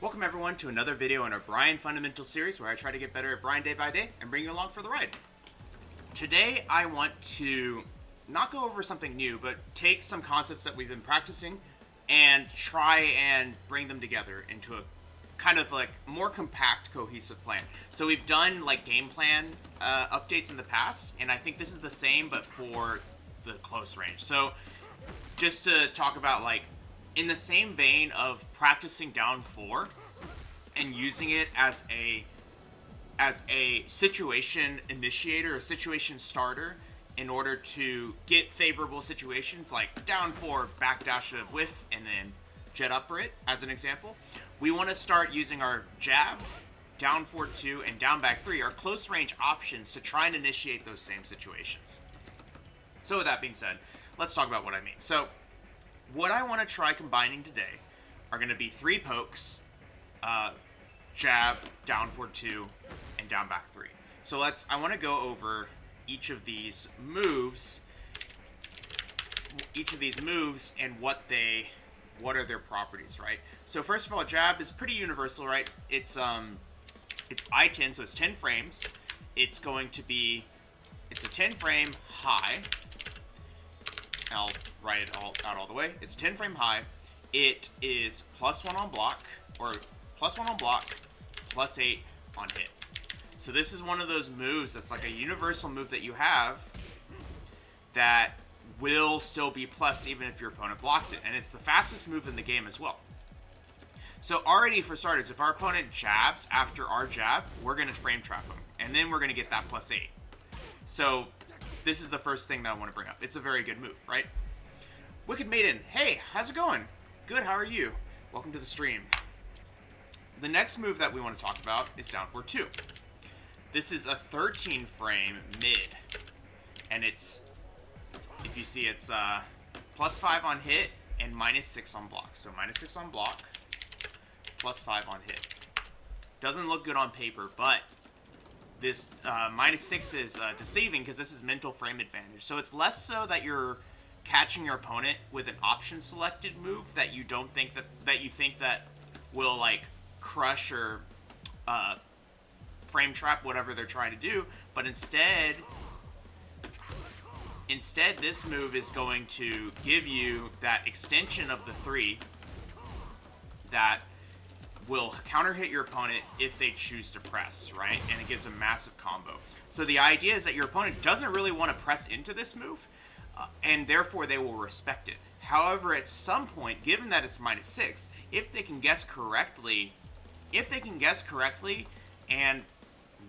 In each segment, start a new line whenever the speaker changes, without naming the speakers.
Welcome everyone to another video in our Bryan Fundamental series where I try to get better at Bryan day by day and bring you along for the ride. Today I want to not go over something new, but take some concepts that we've been practicing and try and bring them together into a kind of like more compact, cohesive plan. So we've done like game plan updates in the past, and I think this is the same but for the close range. So just to talk about like in the same vein of practicing down 4 and using it as a situation initiator, a situation starter, in order to get favorable situations like down 4, backdash a whiff, and then jet upper it, as an example. We want to start using our jab, down 4-2, and down back 3, our close range options to try and initiate those same situations. So with that being said, let's talk about what I mean. So what I want to try combining today are going to be 3 pokes, jab, down 4-2, and down back 3. So I want to go over each of these moves and what are their properties, right? So first of all, jab is pretty universal, right? It's I-10, so it's 10 frames. It's a 10 frame high. I'll write it out all the way. It's 10 frame high. It is +1 on block, or +1 on block, +8 on hit. So this is one of those moves that's like a universal move that you have that will still be plus even if your opponent blocks it. And it's the fastest move in the game as well. So already for starters, if our opponent jabs after our jab, we're going to frame trap him. And then we're going to get that +8. So this is the first thing that I want to bring up. It's a very good move, right? Wicked Maiden, hey, how's it going? Good, how are you? Welcome to the stream. The next move that we want to talk about is down 4-2. This is a 13 frame mid. And it's, if you see, it's +5 on hit and -6 on block. So -6 on block, +5 on hit. Doesn't look good on paper, but this -6 is deceiving because this is mental frame advantage. So it's less so that you're catching your opponent with an option selected move that you don't think that you think that will like crush or frame trap whatever they're trying to do, but instead this move is going to give you that extension of the 3 that will counter hit your opponent if they choose to press, right? And it gives a massive combo. So the idea is that your opponent doesn't really want to press into this move, and therefore they will respect it. However, at some point, given that it's -6, if they can guess correctly and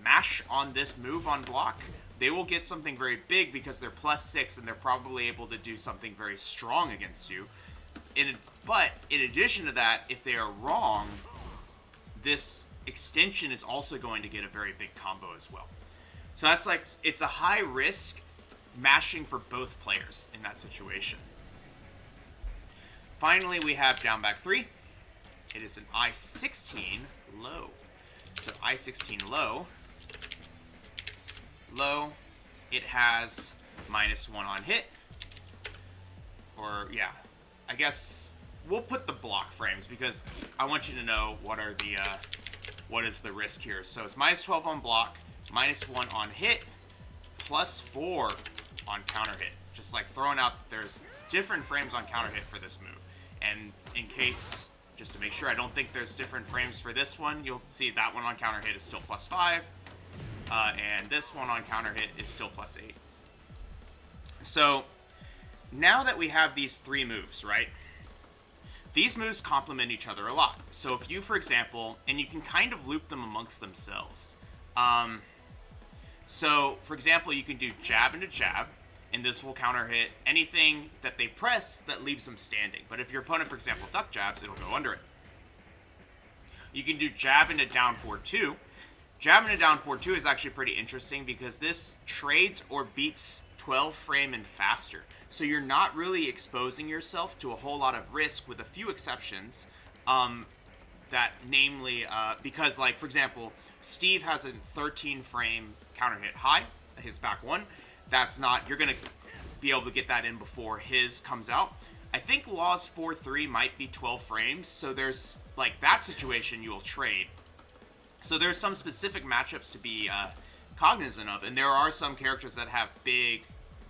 mash on this move on block, they will get something very big because they're +6 and they're probably able to do something very strong against you. But in addition to that, if they are wrong, this extension is also going to get a very big combo as well. So that's like, it's a high risk mashing for both players in that situation. Finally, we have down back 3. It is an I-16 low. So I-16 low, it has -1 on hit. Or yeah, I guess we'll put the block frames because I want you to know what is the risk here. So it's -12 on block, -1 on hit, +4 on counter hit. Just like throwing out that there's different frames on counter hit for this move. And in case, just to make sure I don't think there's different frames for this one, you'll see that one on counter hit is still +5. And this one on counter hit is still +8. So now that we have these 3 moves, right? These moves complement each other a lot. So if you, for example, and you can kind of loop them amongst themselves. So, for example, you can do jab into jab, and this will counter hit anything that they press that leaves them standing. But if your opponent, for example, duck jabs, it'll go under it. You can do jab into down 4-2. Jab into down 4-2 is actually pretty interesting because this trades or beats 12 frame and faster. So you're not really exposing yourself to a whole lot of risk, with a few exceptions. Because, like, for example, Steve has a 13 frame counter hit high, his back 1. That's not, you're going to be able to get that in before his comes out. I think Law's 4-3 might be 12 frames, so there's, like, that situation you will trade. So there's some specific matchups to be cognizant of, and there are some characters that have big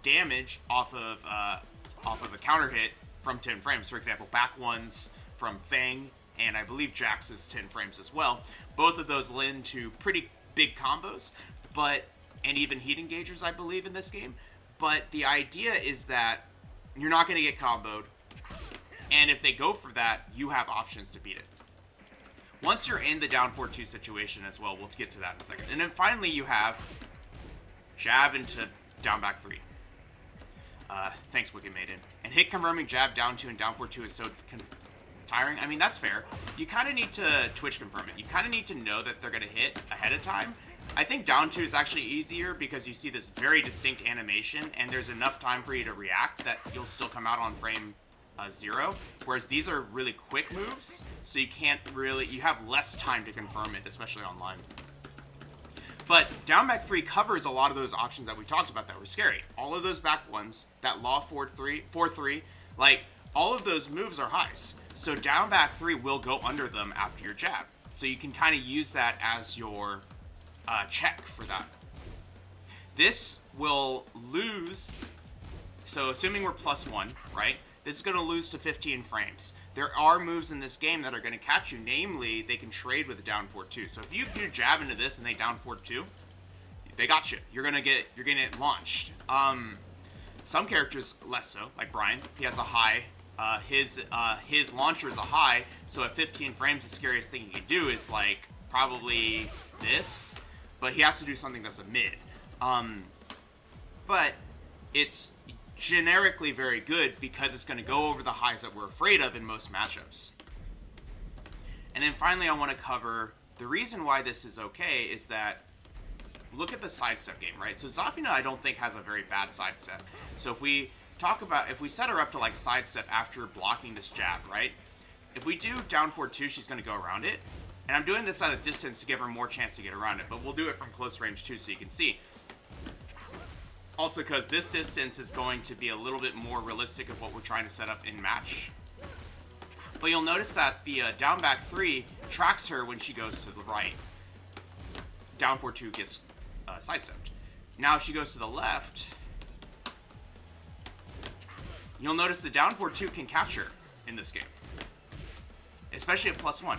damage off of a counter hit from 10 frames. For example, back ones from Fang, and I believe Jax is 10 frames as well. Both of those lend to pretty big combos, and even heat engagers, I believe, in this game. But the idea is that you're not going to get comboed, and if they go for that, you have options to beat it. Once you're in the down 4-2 situation as well, we'll get to that in a second. And then finally you have jab into down back 3. Thanks, Wicked Maiden. And hit confirming jab down 2 and down 4-2 is so tiring. I mean, that's fair. You kind of need to Twitch confirm it. You kind of need to know that they're going to hit ahead of time. I think down 2 is actually easier because you see this very distinct animation, and there's enough time for you to react that you'll still come out on frame 0, whereas these are really quick moves, so you have less time to confirm it, especially online. But down back 3 covers a lot of those options that we talked about that were scary. All of those back ones, that Law 4-3, like, all of those moves are highs. So down back 3 will go under them after your jab. So you can kind of use that as your check for that. This will lose, so assuming we're +1, right? This is going to lose to 15 frames. There are moves in this game that are going to catch you. Namely, they can trade with a down 4-2. So if you do jab into this and they down 4-2, they got you. You're gonna get launched. Some characters less so, like Bryan. He has a high. His launcher is a high. So at 15 frames, the scariest thing he can do is like probably this, but he has to do something that's a mid. But it's generically very good because it's going to go over the highs that we're afraid of in most matchups. And then finally, I want to cover the reason why this is okay is that look at the sidestep game, right? So Zafina, I don't think, has a very bad sidestep. So if we set her up to like sidestep after blocking this jab, right? If we do down 4-2, she's going to go around it. And I'm doing this at a distance to give her more chance to get around it, but we'll do it from close range too so you can see. Also, because this distance is going to be a little bit more realistic of what we're trying to set up in match. But you'll notice that the down back 3 tracks her when she goes to the right. Down 4-2 gets sidestepped. Now if she goes to the left, you'll notice the down 4-2 can catch her in this game. Especially at +1.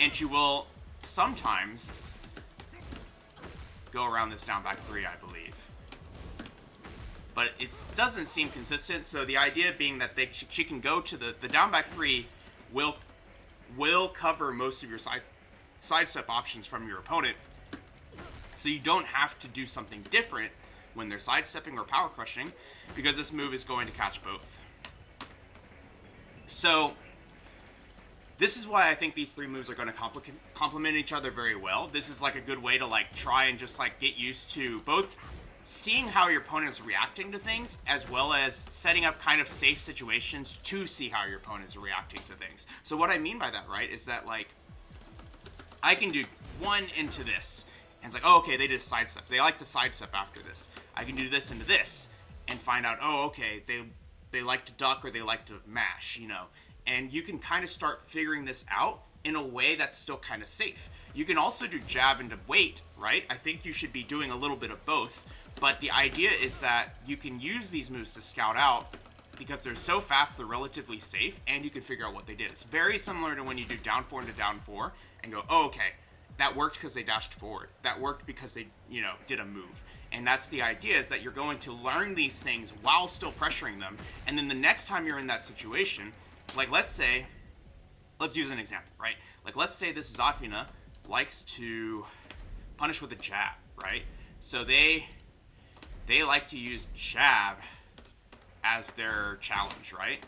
And she will sometimes go around this down back 3, I believe. But it doesn't seem consistent, so the idea being that she can go to the down back 3 will cover most of your sidestep options from your opponent, so you don't have to do something different when they're sidestepping or power crushing, because this move is going to catch both. So this is why I think these 3 moves are going to complement each other very well. This is like a good way to like try and just like get used to both seeing how your opponent is reacting to things, as well as setting up kind of safe situations to see how your opponent is reacting to things. So what I mean by that, right, is that like I can do 1 into this, and it's like, oh, okay, they did a sidestep. They like to sidestep after this. I can do this into this, and find out, oh, okay, they like to duck or they like to mash, you know. And you can kind of start figuring this out in a way that's still kind of safe. You can also do jab into wait, right? I think you should be doing a little bit of both. But the idea is that you can use these moves to scout out because they're so fast, they're relatively safe, and you can figure out what they did. It's very similar to when you do down 4 into down 4 and go, oh, okay, that worked because they dashed forward. That worked because they, you know, did a move. And that's the idea, is that you're going to learn these things while still pressuring them. And then the next time you're in that situation, like let's use an example, right? Like let's say this Zafina likes to punish with a jab, right? So they like to use jab as their challenge, right?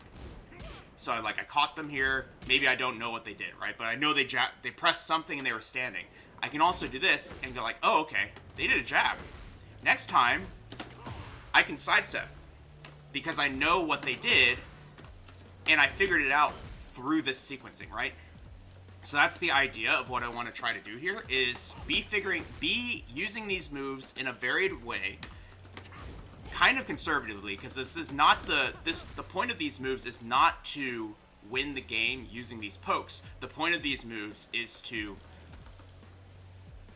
So I caught them here. Maybe I don't know what they did, right? But I know they pressed something and they were standing. I can also do this and go like, oh, okay, they did a jab. Next time, I can sidestep because I know what they did and I figured it out through this sequencing, right? So that's the idea of what I want to try to do here, is be using these moves in a varied way, kind of conservatively, because this is not the point of these moves is not to win the game using these pokes. The point of these moves is to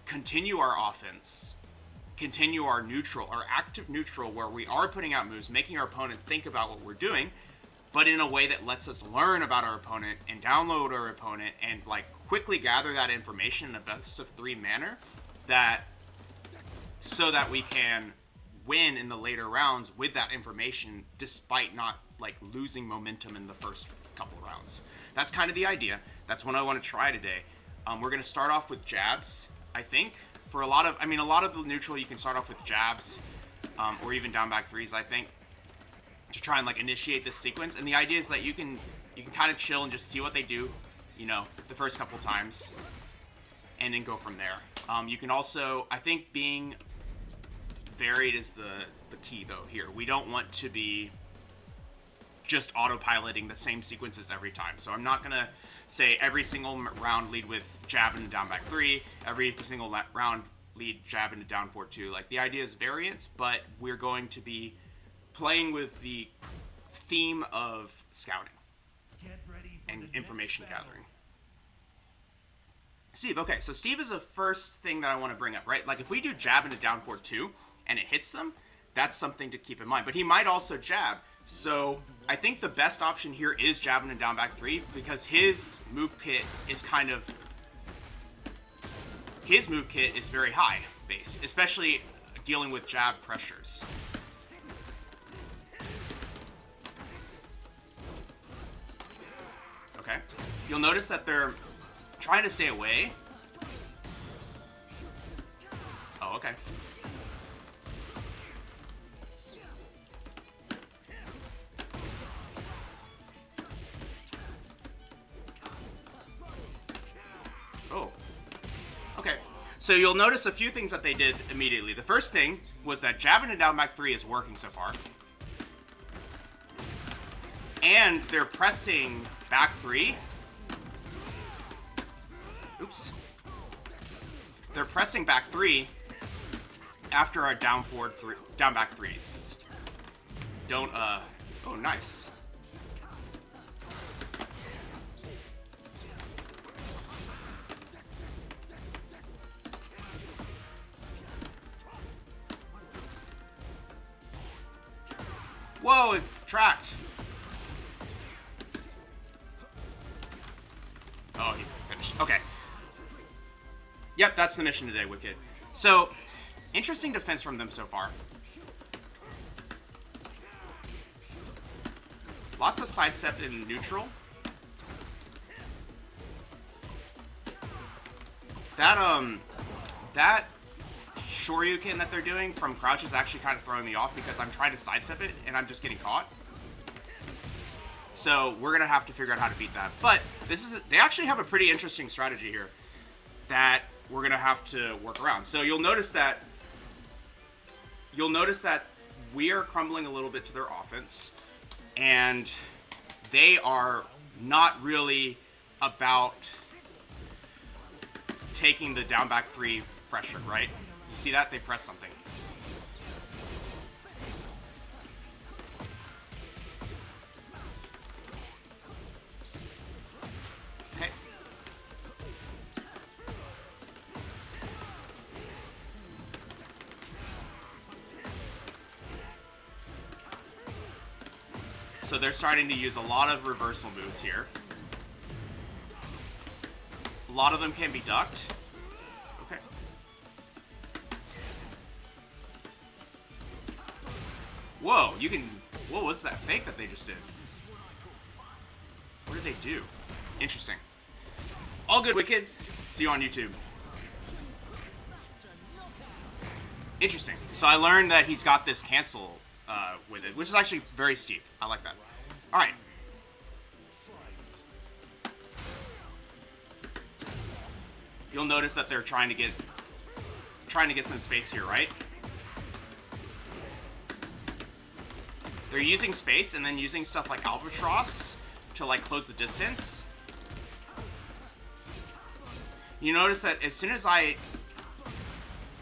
continue our offense, continue our neutral, our active neutral, where we are putting out moves, making our opponent think about what we're doing, but in a way that lets us learn about our opponent and download our opponent and like quickly gather that information in a best of 3 manner, that so that we can win in the later rounds with that information, despite not like losing momentum in the first couple rounds. That's kind of the idea. That's what I want to try today. We're going to start off with jabs, I think. For a lot of the neutral, you can start off with jabs, or even down back threes, I think, to try and like initiate this sequence. And the idea is that you can kind of chill and just see what they do, you know, the first couple times, and then go from there. You can also, I think, being varied is the key though here. We don't want to be just autopiloting the same sequences every time. So I'm not gonna say every single round lead with jab into down back 3, every single round lead jab into down 4-2. Like, the idea is variance, but we're going to be playing with the theme of scouting and information gathering. Steve, okay, so Steve is the first thing that I want to bring up, right? Like, if we do jab into down 4-2 and it hits them, that's something to keep in mind. But he might also jab. So I think the best option here is jabbing into down back 3, because his move kit is very high base, especially dealing with jab pressures. Okay. You'll notice that they're trying to stay away. Oh, okay. Oh. Okay. So you'll notice a few things that they did immediately. The first thing was that jabbing and down back 3 is working so far. And they're pressing back 3. Oops. They're pressing back 3 after our down back 3s. Don't, oh, nice. Whoa, it tracked. Oh, he finished. Okay. Yep, that's the mission today, Wicked. So, interesting defense from them so far. Lots of sidestep in neutral. That Shoryuken that they're doing from crouch is actually kind of throwing me off, because I'm trying to sidestep it and I'm just getting caught. So we're gonna have to figure out how to beat that. But they actually have a pretty interesting strategy here that we're gonna have to work around. So you'll notice that we are crumbling a little bit to their offense, and they are not really about taking the down back 3 pressure, right? You see that? They press something. Okay. So they're starting to use a lot of reversal moves here. A lot of them can be ducked. Okay. Whoa, you can... What was that fake that they just did? What did they do? Interesting. All good, Wicked. See you on YouTube. Interesting. So I learned that he's got this cancel with it, which is actually very steep. I like that. All right. You'll notice that they're trying to get some space here, right? They're using space and then using stuff like Albatross to like close the distance. You notice that as soon as I...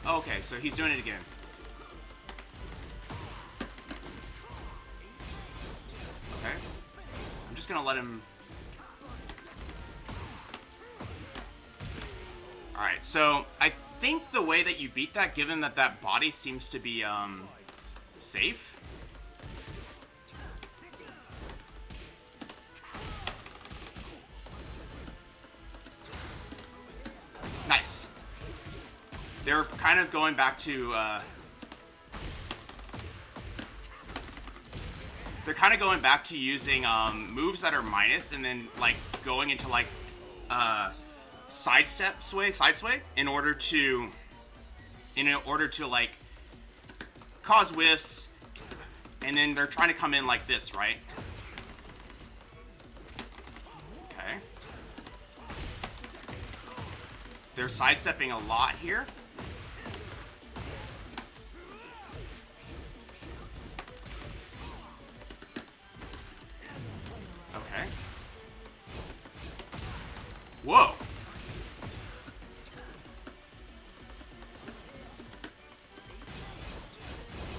Okay, so he's doing it again. just gonna let him. All right, so I think the way that you beat that, given that that body seems to be safe. Nice. They're kind of going back to using moves that are minus, and then like going into like side sway in order to like cause whiffs, and then they're trying to come in like this, right? Okay. They're sidestepping a lot here. Okay. Whoa.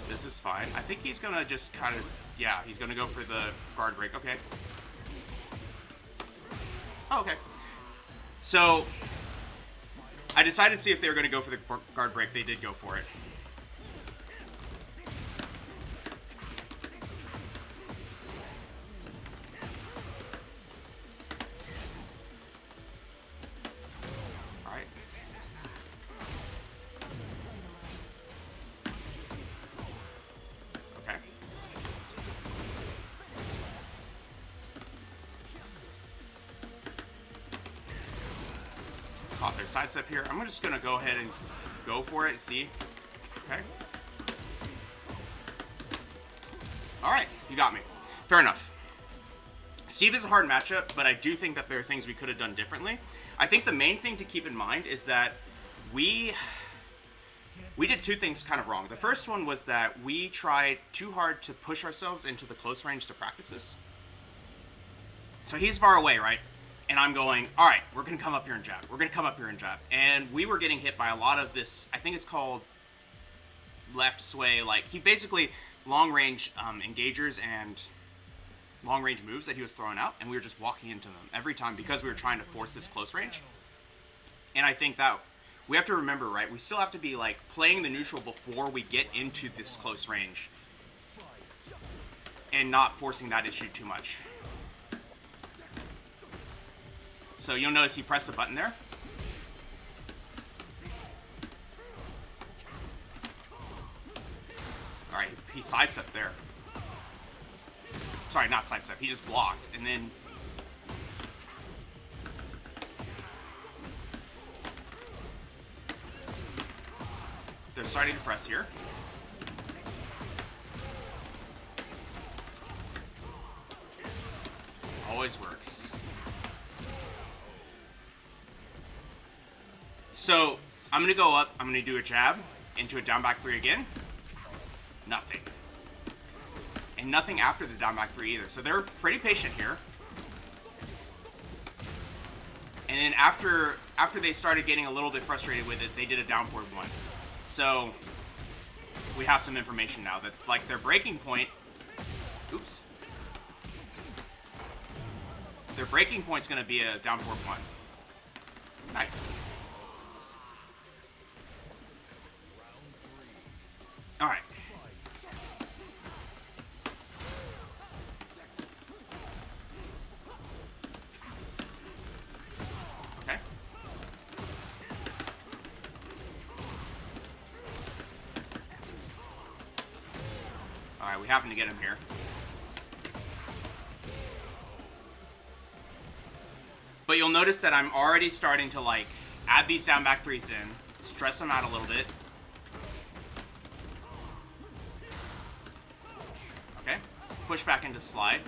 This is fine. I think he's gonna just kind of, yeah, he's gonna go for the guard break. Okay. Oh, okay. So I decided to see if they were gonna go for the guard break. They did go for it. Caught their sidestep here. I'm just gonna go ahead and go for it and see. Okay. Alright, you got me. Fair enough. Steve is a hard matchup, but I do think that there are things we could have done differently. I think the main thing to keep in mind is that we did two things kind of wrong. The first one was that we tried too hard to push ourselves into the close range to practice this. So he's far away, right? And I'm going, all right, we're going to come up here and jab. We're going to come up here and jab. And we were getting hit by a lot of this, I think it's called left sway. Like, he basically long-range engagers and long-range moves that he was throwing out, and we were just walking into them every time because we were trying to force this close range. And I think that we have to remember, right, we still have to be, like, playing the neutral before we get into this close range and not forcing that issue too much. So you'll notice he pressed the button there. All right, he sidestepped there. Sorry, not sidestep. He just blocked, and then they're starting to press here. Always works. So, I'm going to go up, I'm going to do a jab into a down back 3 again. Nothing. And nothing after the down back 3 either. So they're pretty patient here. And then after they started getting a little bit frustrated with it, they did a down forward 1. So, we have some information now that, like, their breaking point... Oops. Their breaking point's going to be a down forward 1. Nice. All right. Okay. All right, we happen to get him here. But you'll notice that I'm already starting to, like, add these down back 3s in, stress them out a little bit. Okay, push back into slide.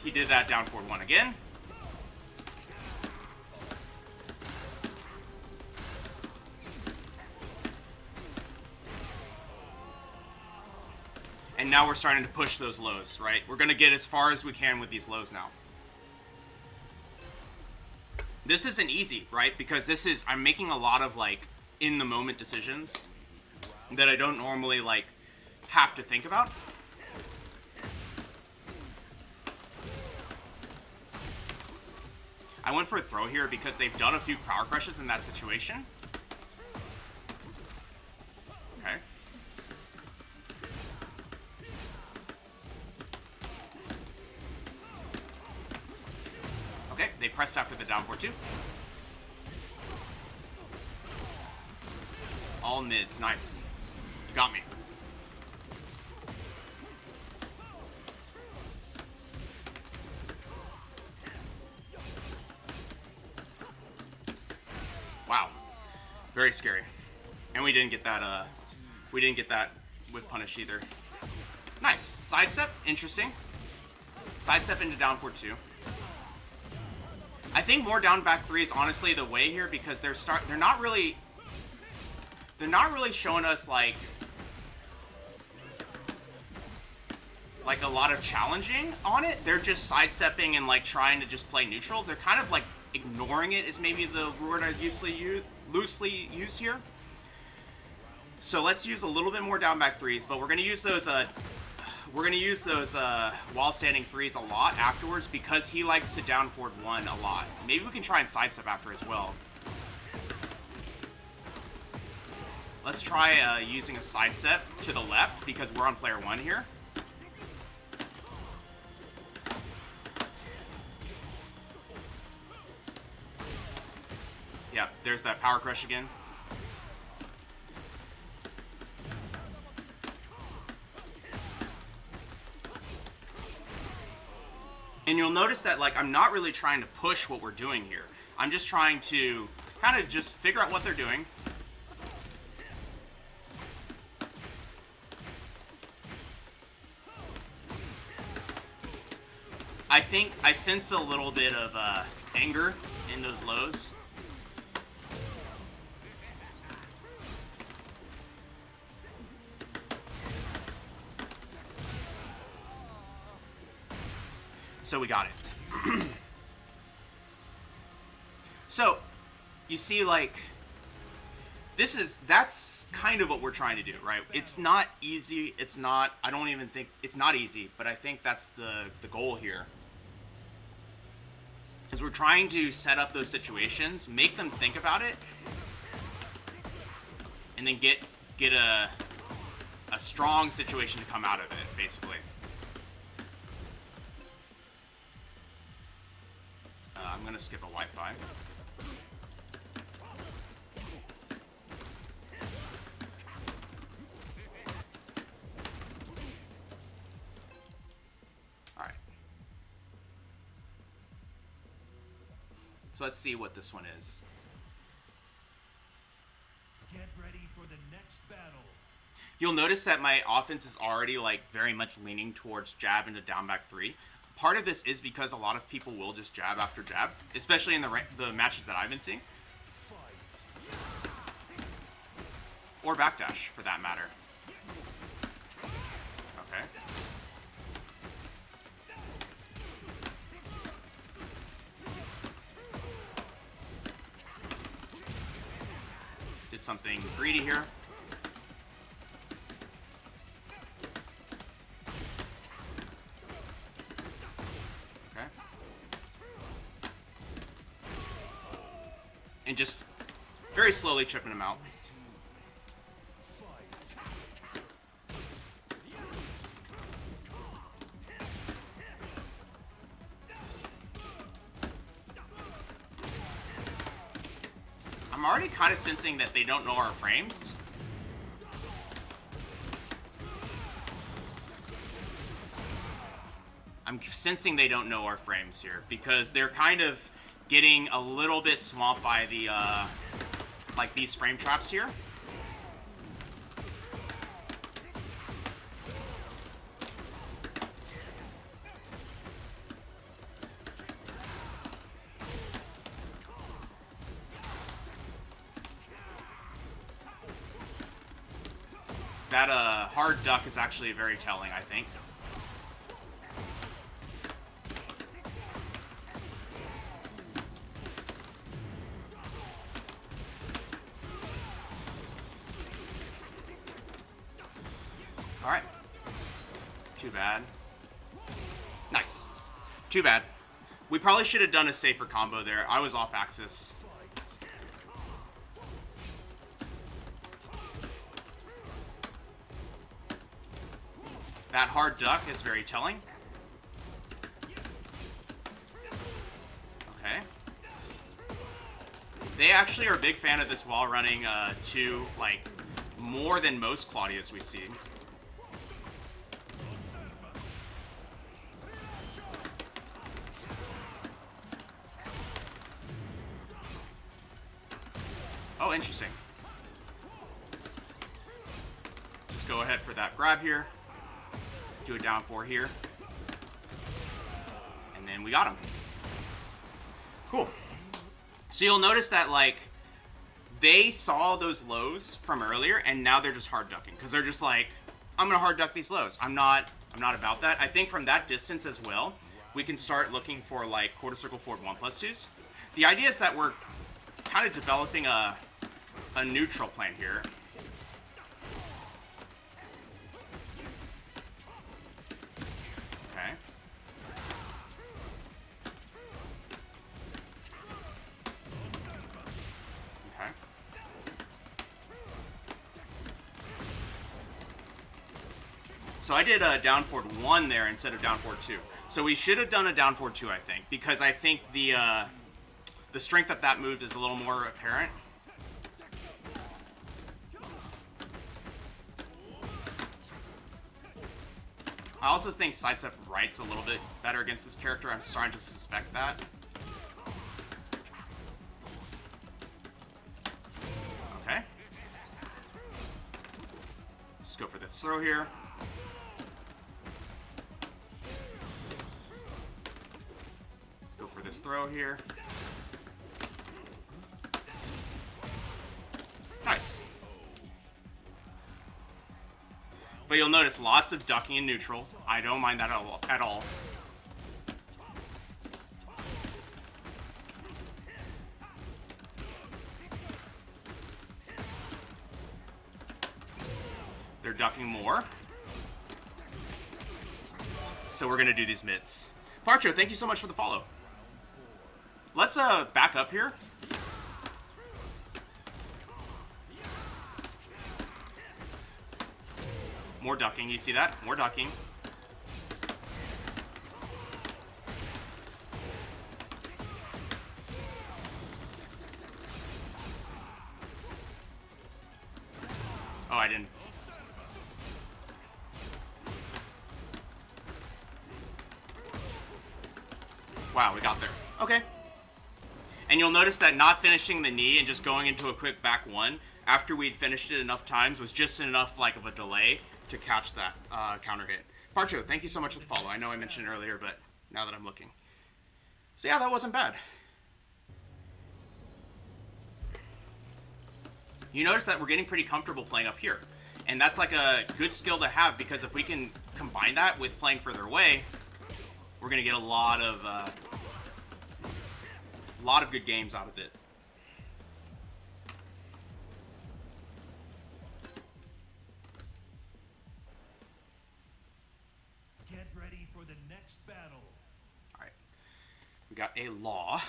He did that down forward 1 again. And now we're starting to push those lows, right? We're going to get as far as we can with these lows now. This isn't easy, right? Because this is, I'm making a lot of, like, in the moment decisions that I don't normally like have to think about. I went for a throw here because they've done a few power crushes in that situation. Okay. Okay, they pressed after the down 4-2. All mids, nice. You got me. Wow, very scary. And we didn't get that. We didn't get that with punish either. Nice sidestep, interesting. Sidestep into down 4-2. I think more down back 3 is honestly the way here because they're not really showing us like a lot of challenging on it. They're just sidestepping and like trying to just play neutral. They're kind of like ignoring it is maybe the word I loosely use here. So let's use a little bit more down back 3s, but we're gonna use those while standing 3s a lot afterwards because he likes to down forward 1 a lot. Maybe we can try and sidestep after as well. Let's try using a sidestep to the left because we're on player 1 here. Yeah, there's that power crush again. And you'll notice that, like, I'm not really trying to push what we're doing here. I'm just trying to kind of just figure out what they're doing. I think I sense a little bit of anger in those lows. So we got it. So, you see, like, that's kind of what we're trying to do, right? It's not easy. It's not, I don't even think, it's not easy, but I think that's the goal here. Is we're trying to set up those situations, make them think about it, and then get a strong situation to come out of it, basically. I'm gonna skip a Wi-Fi. Alright. So let's see what this one is.
Get ready for the next battle.
You'll notice that my offense is already like very much leaning towards jab into down back 3. Part of this is because a lot of people will just jab after jab, especially in the matches that I've been seeing. Or backdash, for that matter. Okay. Did something greedy here. And just very slowly chipping him out. I'm already kind of sensing that they don't know our frames. I'm sensing they don't know our frames here because they're kind of getting a little bit swamped by the, like these frame traps here. That, hard duck is actually very telling, I think. Alright. Too bad. Nice. Too bad. We probably should have done a safer combo there. I was off axis. That hard duck is very telling. Okay. They actually are a big fan of this while running 2, like, more than most Claudias we see. Oh, interesting. Just go ahead for that grab here. Do a down 4 here. And then we got him. Cool. So you'll notice that, like, they saw those lows from earlier, and now they're just hard ducking. Because they're just like, I'm going to hard duck these lows. I'm not about that. I think from that distance as well, we can start looking for, like, quarter circle forward 1+2s. The idea is that we're kind of developing a neutral plan here. Okay. Okay. So I did a down forward 1 there instead of down forward 2. So we should have done a down forward 2, I think, because I think the strength of that move is a little more apparent. I also think sidestep right's a little bit better against this character. I'm starting to suspect that. Okay. Just go for this throw here. Go for this throw here. Nice. But you'll notice lots of ducking in neutral. I don't mind that at all. They're ducking more. So we're going to do these mids. Parcho, thank you so much for the follow. Let's back up here. More ducking, you see that? More ducking. Oh, I didn't. Wow, we got there. Okay. And you'll notice that not finishing the knee and just going into a quick back 1 after we'd finished it enough times was just enough like of a delay to catch that counter hit. Parcho, thank you so much for the follow. I know I mentioned it earlier, but now that I'm looking. So yeah, that wasn't bad. You notice that we're getting pretty comfortable playing up here. And that's like a good skill to have, because if we can combine that with playing further away, we're going to get a lot of good games out of it. We got a law.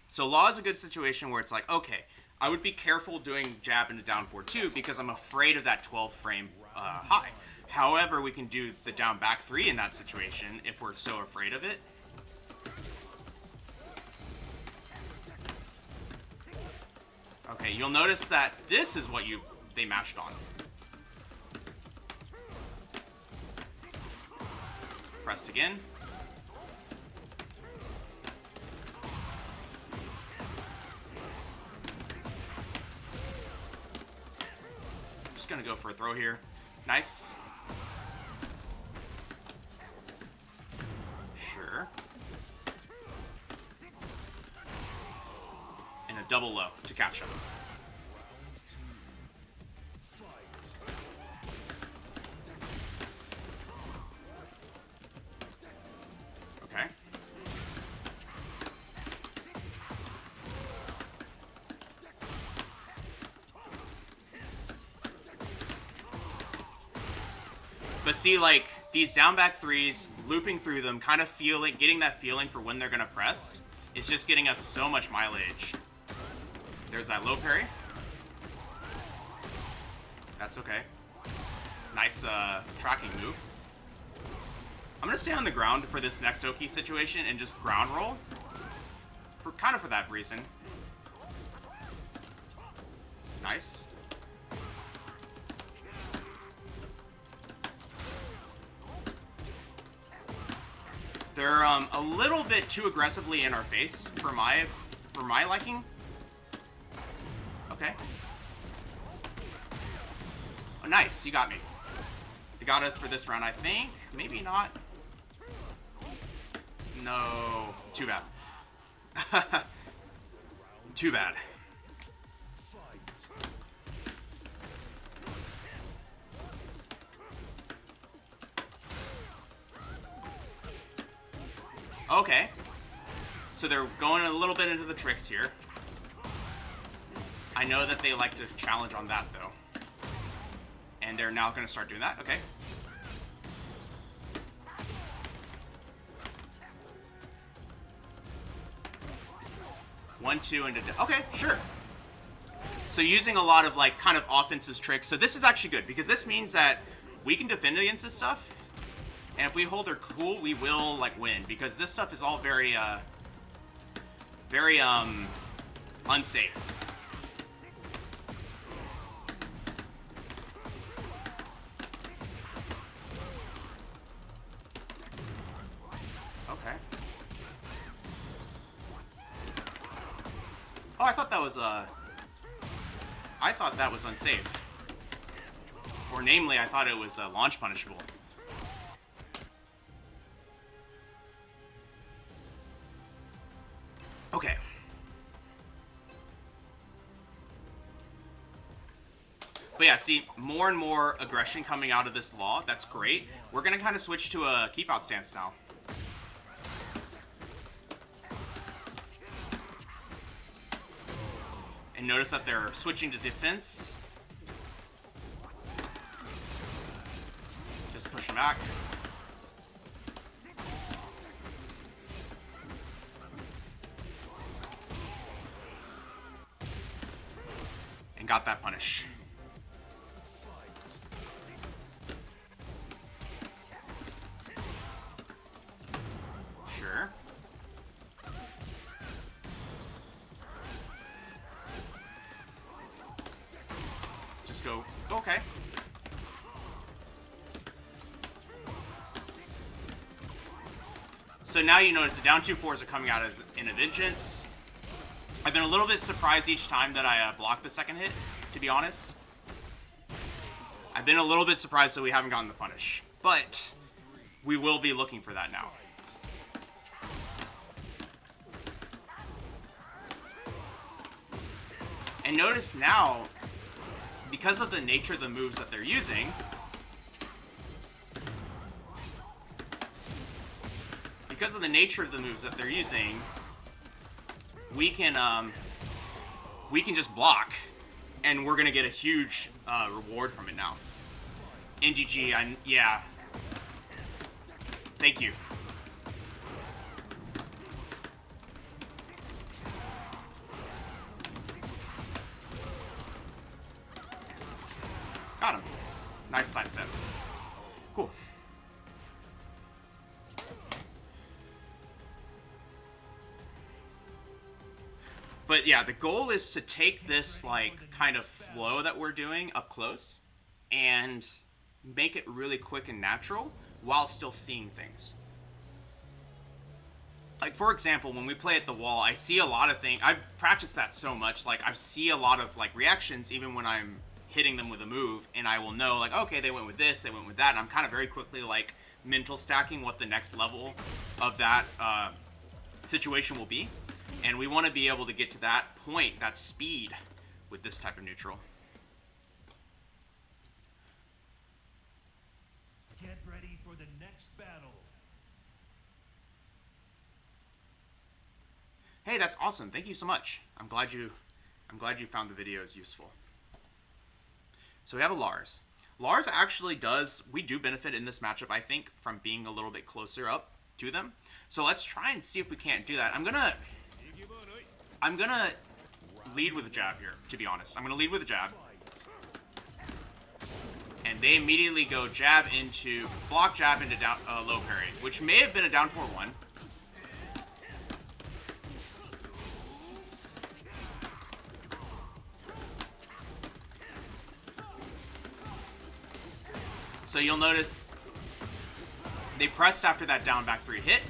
So law is a good situation where it's like, okay, I would be careful doing jab into down 4-2 because I'm afraid of that 12 frame high. However, we can do the down back 3 in that situation if we're so afraid of it. Okay, you'll notice that this is what they mashed on. Pressed again. Just gonna go for a throw here. Nice. Sure. And a double low to catch him. Okay. But see, like, these down back threes, looping through them, kind of getting that feeling for when they're going to press, is just getting us so much mileage. There's that low parry. That's okay. Nice tracking move. I'm going to stay on the ground for this next Oki situation and just ground roll. Kind of for that reason. Nice. They're a little bit too aggressively in our face for my liking. Okay. Oh, nice. You got me. They got us for this round, I think. Maybe not. No. Too bad. Too bad. Okay. So they're going a little bit into the tricks here. I know that they like to challenge on that, though. And they're now going to start doing that. Okay. One, two, and okay, sure. So using a lot of, like, kind of offensive tricks. So this is actually good, because this means that we can defend against this stuff. And if we hold her cool, we will, like, win. Because this stuff is all very, unsafe. Okay. Oh, I thought that was, I thought that was unsafe. Or namely, I thought it was, launch punishable. Okay. But yeah, see, more and more aggression coming out of this law. That's great. We're going to kind of switch to a keep-out stance now. And notice that they're switching to defense. Just push them back. And got that punish. Sure. Just go. Okay. So now you notice the down 2-4s are coming out as in a vengeance. I've been a little bit surprised each time that I blocked the second hit, to be honest. I've been a little bit surprised that we haven't gotten the punish. But we will be looking for that now. And notice now, because of the nature of the moves that they're using, we can just block, and we're gonna get a huge reward from it now. NGG, yeah. Thank you. Got him. Nice side step. Cool. But yeah, the goal is to take this, like, kind of flow that we're doing up close and make it really quick and natural while still seeing things. Like, for example, when we play at the wall, I see a lot of things. I've practiced that so much. Like, I see a lot of, like, reactions even when I'm hitting them with a move, and I will know, like, okay, they went with this, they went with that, and I'm kind of very quickly, like, mental stacking what the next level of that situation will be. And we want to be able to get to that point, that speed, with this type of neutral.
Get ready for the next battle.
Hey, that's awesome. Thank you so much. I'm glad you found the videos useful. So we have a Lars. Lars actually does, we do benefit in this matchup, I think, from being a little bit closer up to them. So let's try and see if we can't do that. I'm gonna lead with a jab here, to be honest. I'm gonna lead with a jab. And they immediately go jab into, block jab into down, low parry, which may have been a down 4-1. So you'll notice they pressed after that down back 3 hit.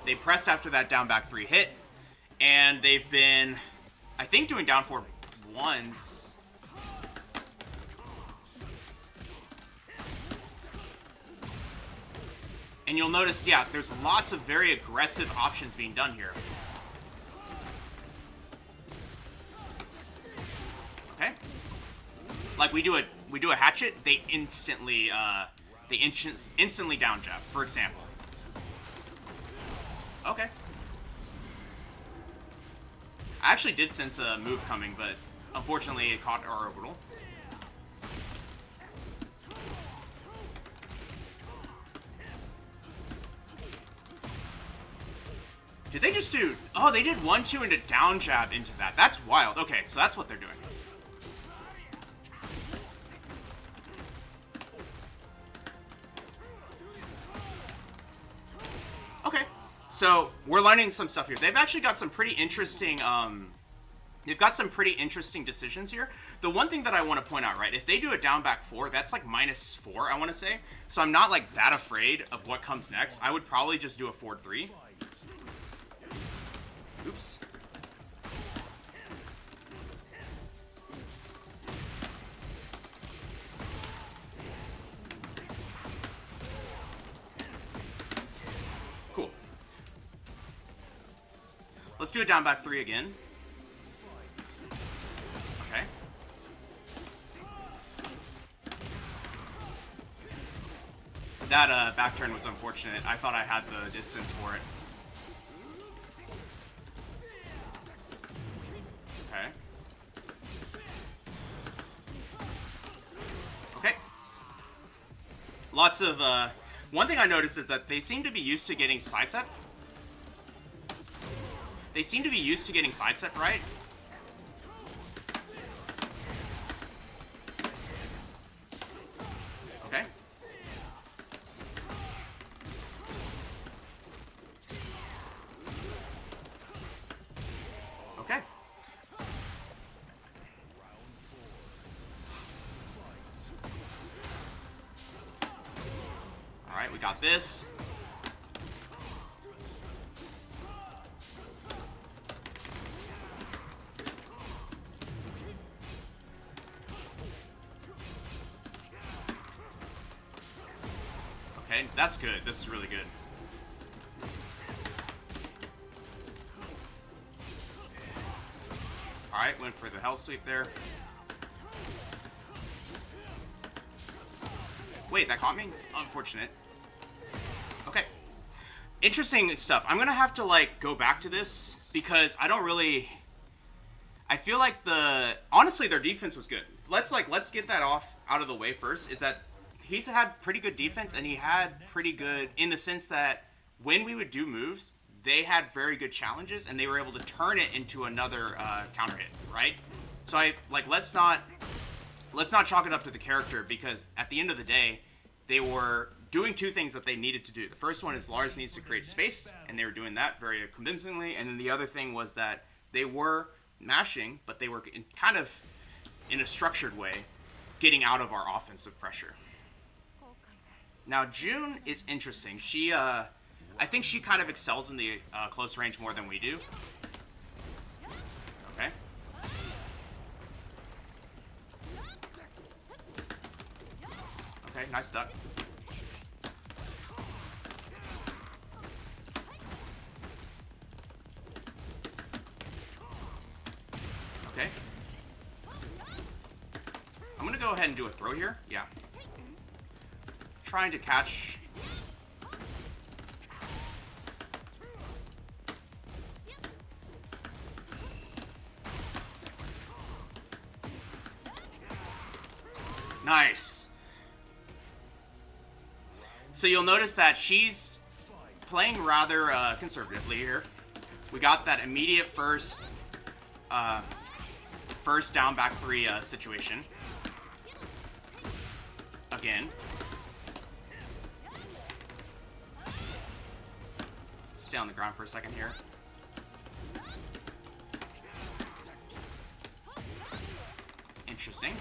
They pressed after that down back 3 hit. And they've been, I think, doing down 4-1s. And you'll notice, yeah, there's lots of very aggressive options being done here. Okay. Like we do a hatchet, they instantly down jab, for example. Okay. I actually did sense a move coming, but unfortunately it caught our orbital. Did they just do... Oh, they did 1-2 into down jab into that. That's wild. Okay, so that's what they're doing. Okay, so we're learning some stuff here. They've actually got some pretty interesting... They've got some pretty interesting decisions here. The one thing that I want to point out, right, if they do a down back 4, that's like -4, I want to say. So I'm not like that afraid of what comes next. I would probably just do a forward 3. Oops. Cool. Let's do a down back 3 again. Okay. That back turn was unfortunate. I thought I had the distance for it. Okay. Okay. Lots of, one thing I noticed is that they seem to be used to getting sidestep. They seem to be used to getting sidestep, right? Okay. Okay. Alright, we got this. Okay, that's good. This is really good. Alright, went for the hell sweep there. Wait, that caught me? Unfortunate. Okay. Interesting stuff. I'm gonna have to, like, go back to this because I don't really... I feel like honestly, their defense was good. Let's get that out of the way first, is that he's had pretty good defense, and he had pretty good, in the sense that when we would do moves, they had very good challenges, and they were able to turn it into another counter hit, right? So let's not chalk it up to the character, because at the end of the day, they were doing two things that they needed to do. The first one is Lars needs to create space, and they were doing that very convincingly. And then the other thing was that they were mashing, but they were in a structured way, getting out of our offensive pressure. Now, June is interesting. She, I think she kind of excels in the close range more than we do. Okay. Okay, nice duck. Okay. I'm gonna go ahead and do a throw here. Yeah. Trying to catch. Nice. So you'll notice that she's playing rather conservatively here. We got that immediate first down back three situation. Again. Stay on the ground for a second here. Interesting.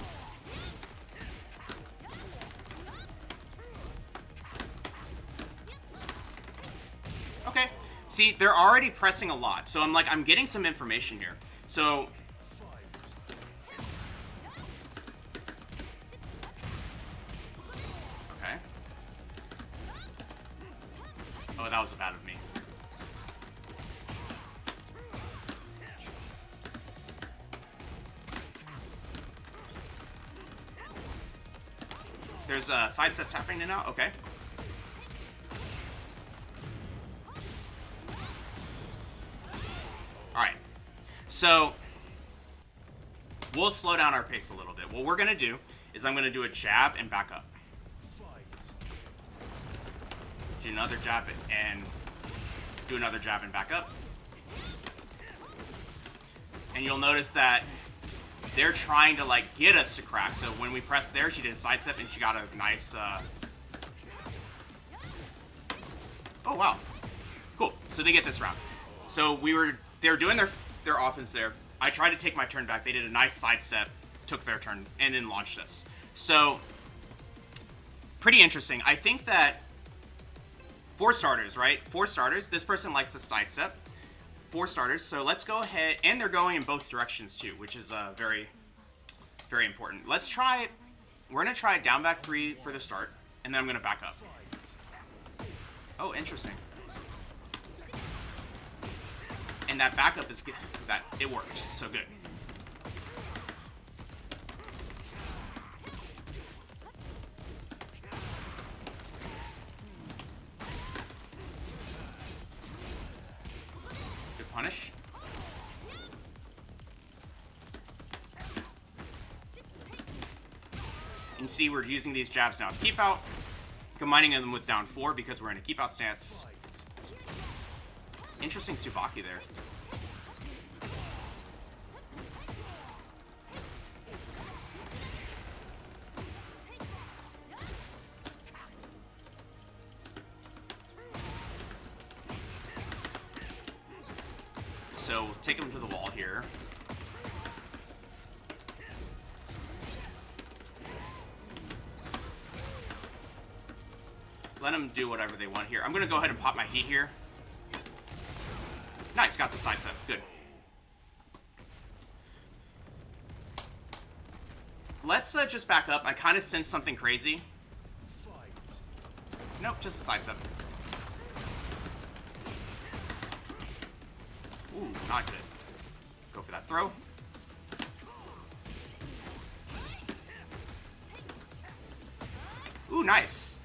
Okay. See, they're already pressing a lot. So I'm getting some information here. So okay. Oh, that was bad of me. There's side steps happening now? Okay. Alright. So, we'll slow down our pace a little bit. What we're going to do is I'm going to do a jab and back up. Do another jab and do another jab and back up. And you'll notice that they're trying to, like, get us to crack. So when we pressed there, she did a sidestep and she got a nice, Oh, wow. Cool. So they get this round. So they were doing their offense there. I tried to take my turn back. They did a nice sidestep, took their turn, and then launched us. So, pretty interesting. I think that, for starters, right? For starters, this person likes the sidestep. For starters, so let's go ahead, and they're going in both directions too, which is very, very important. We're gonna try down back three for the start, and then I'm gonna back up. Oh, interesting. And that backup is good. That it worked, so good. Good punish. You can see we're using these jabs now as keep out, combining them with down four because we're in a keep out stance. Interesting Tsubaki there. So take him to the wall here. Let them do whatever they want here. I'm going to go ahead and pop my heat here. Nice, got the side step. Good. Let's just back up. I kind of sense something crazy. Nope, just a side step. Ooh, not good. Go for that throw. Ooh, nice.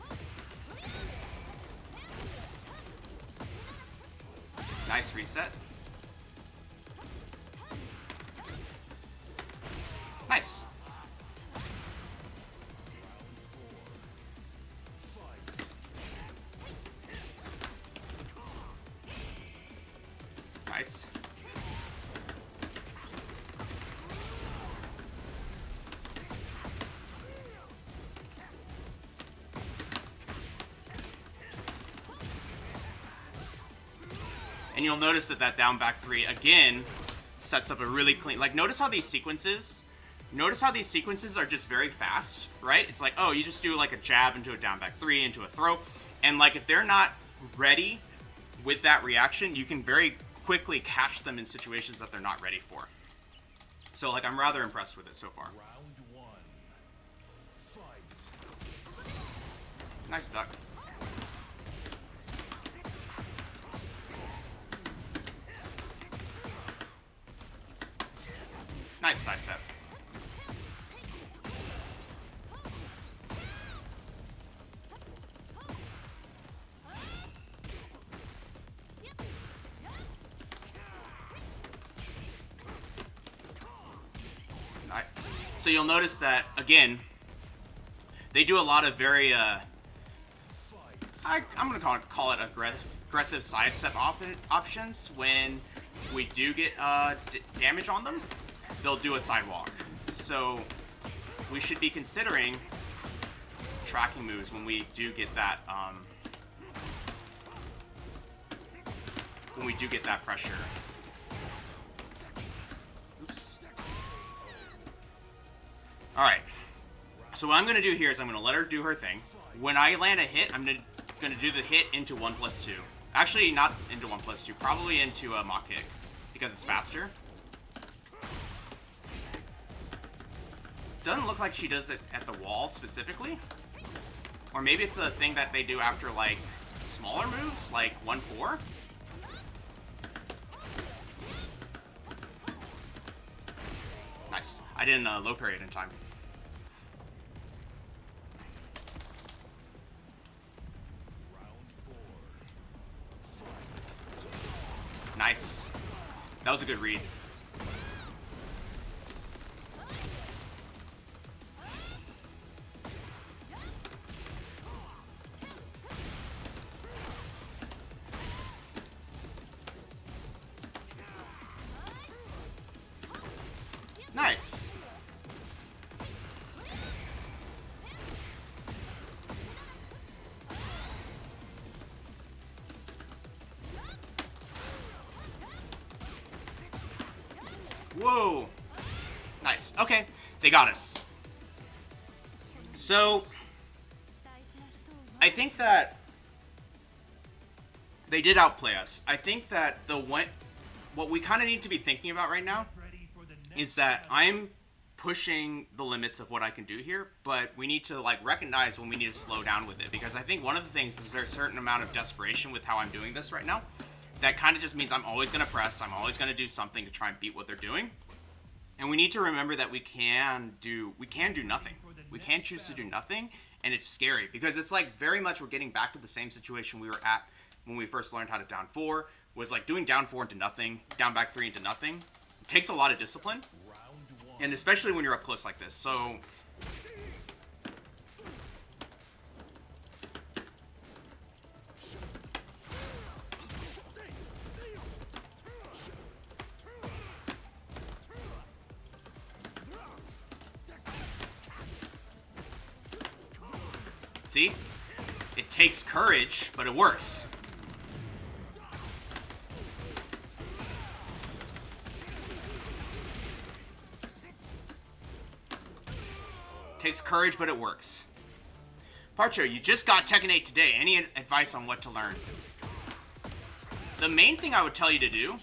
Nice reset. Nice. Nice. And you'll notice that down back three, again, sets up a really clean... Like, notice how these sequences are just very fast, right? It's like, oh, you just do, like, a jab into a down back three, into a throw. And, like, if they're not ready with that reaction, you can very quickly catch them in situations that they're not ready for. So, like, I'm rather impressed with it so far.
Round one. Fight.
Nice duck. Nice side step. Nice. So you'll notice that, again, They do a lot of very I'm gonna call it aggressive sidestep options. When we do get damage on them, they'll do a sidewalk. So we should be considering tracking moves when we do get that pressure. Oops. All right. So what I'm gonna do here is I'm gonna let her do her thing. When I land a hit, I'm gonna do the hit into 1+2. Actually, not into 1+2. Probably into a mock kick because it's faster. Doesn't look like she does it at the wall specifically, or maybe it's a thing that they do after like smaller moves, like 1-4. Nice. I didn't low parry it in time. Nice. That was a good read. Nice. Whoa. Nice. Okay. They got us. So, I think that they did outplay us. I think that what we kind of need to be thinking about right now is that I'm pushing the limits of what I can do here, but we need to like recognize when we need to slow down with it, because I think one of the things is there's a certain amount of desperation with how I'm doing this right now. That kind of just means I'm always going to press, I'm always going to do something to try and beat what they're doing. And we need to remember that we can do nothing. We can choose to do nothing, and it's scary because it's like very much we're getting back to the same situation we were at when we first learned how to down 4, was like doing down 4 into nothing, down back 3 into nothing. It takes a lot of discipline, and especially when you're up close like this. So see? It takes courage, but it works. Takes courage, but it works. Parcho, you just got Tekken 8 today. Any advice on what to learn? The main thing I would tell you to do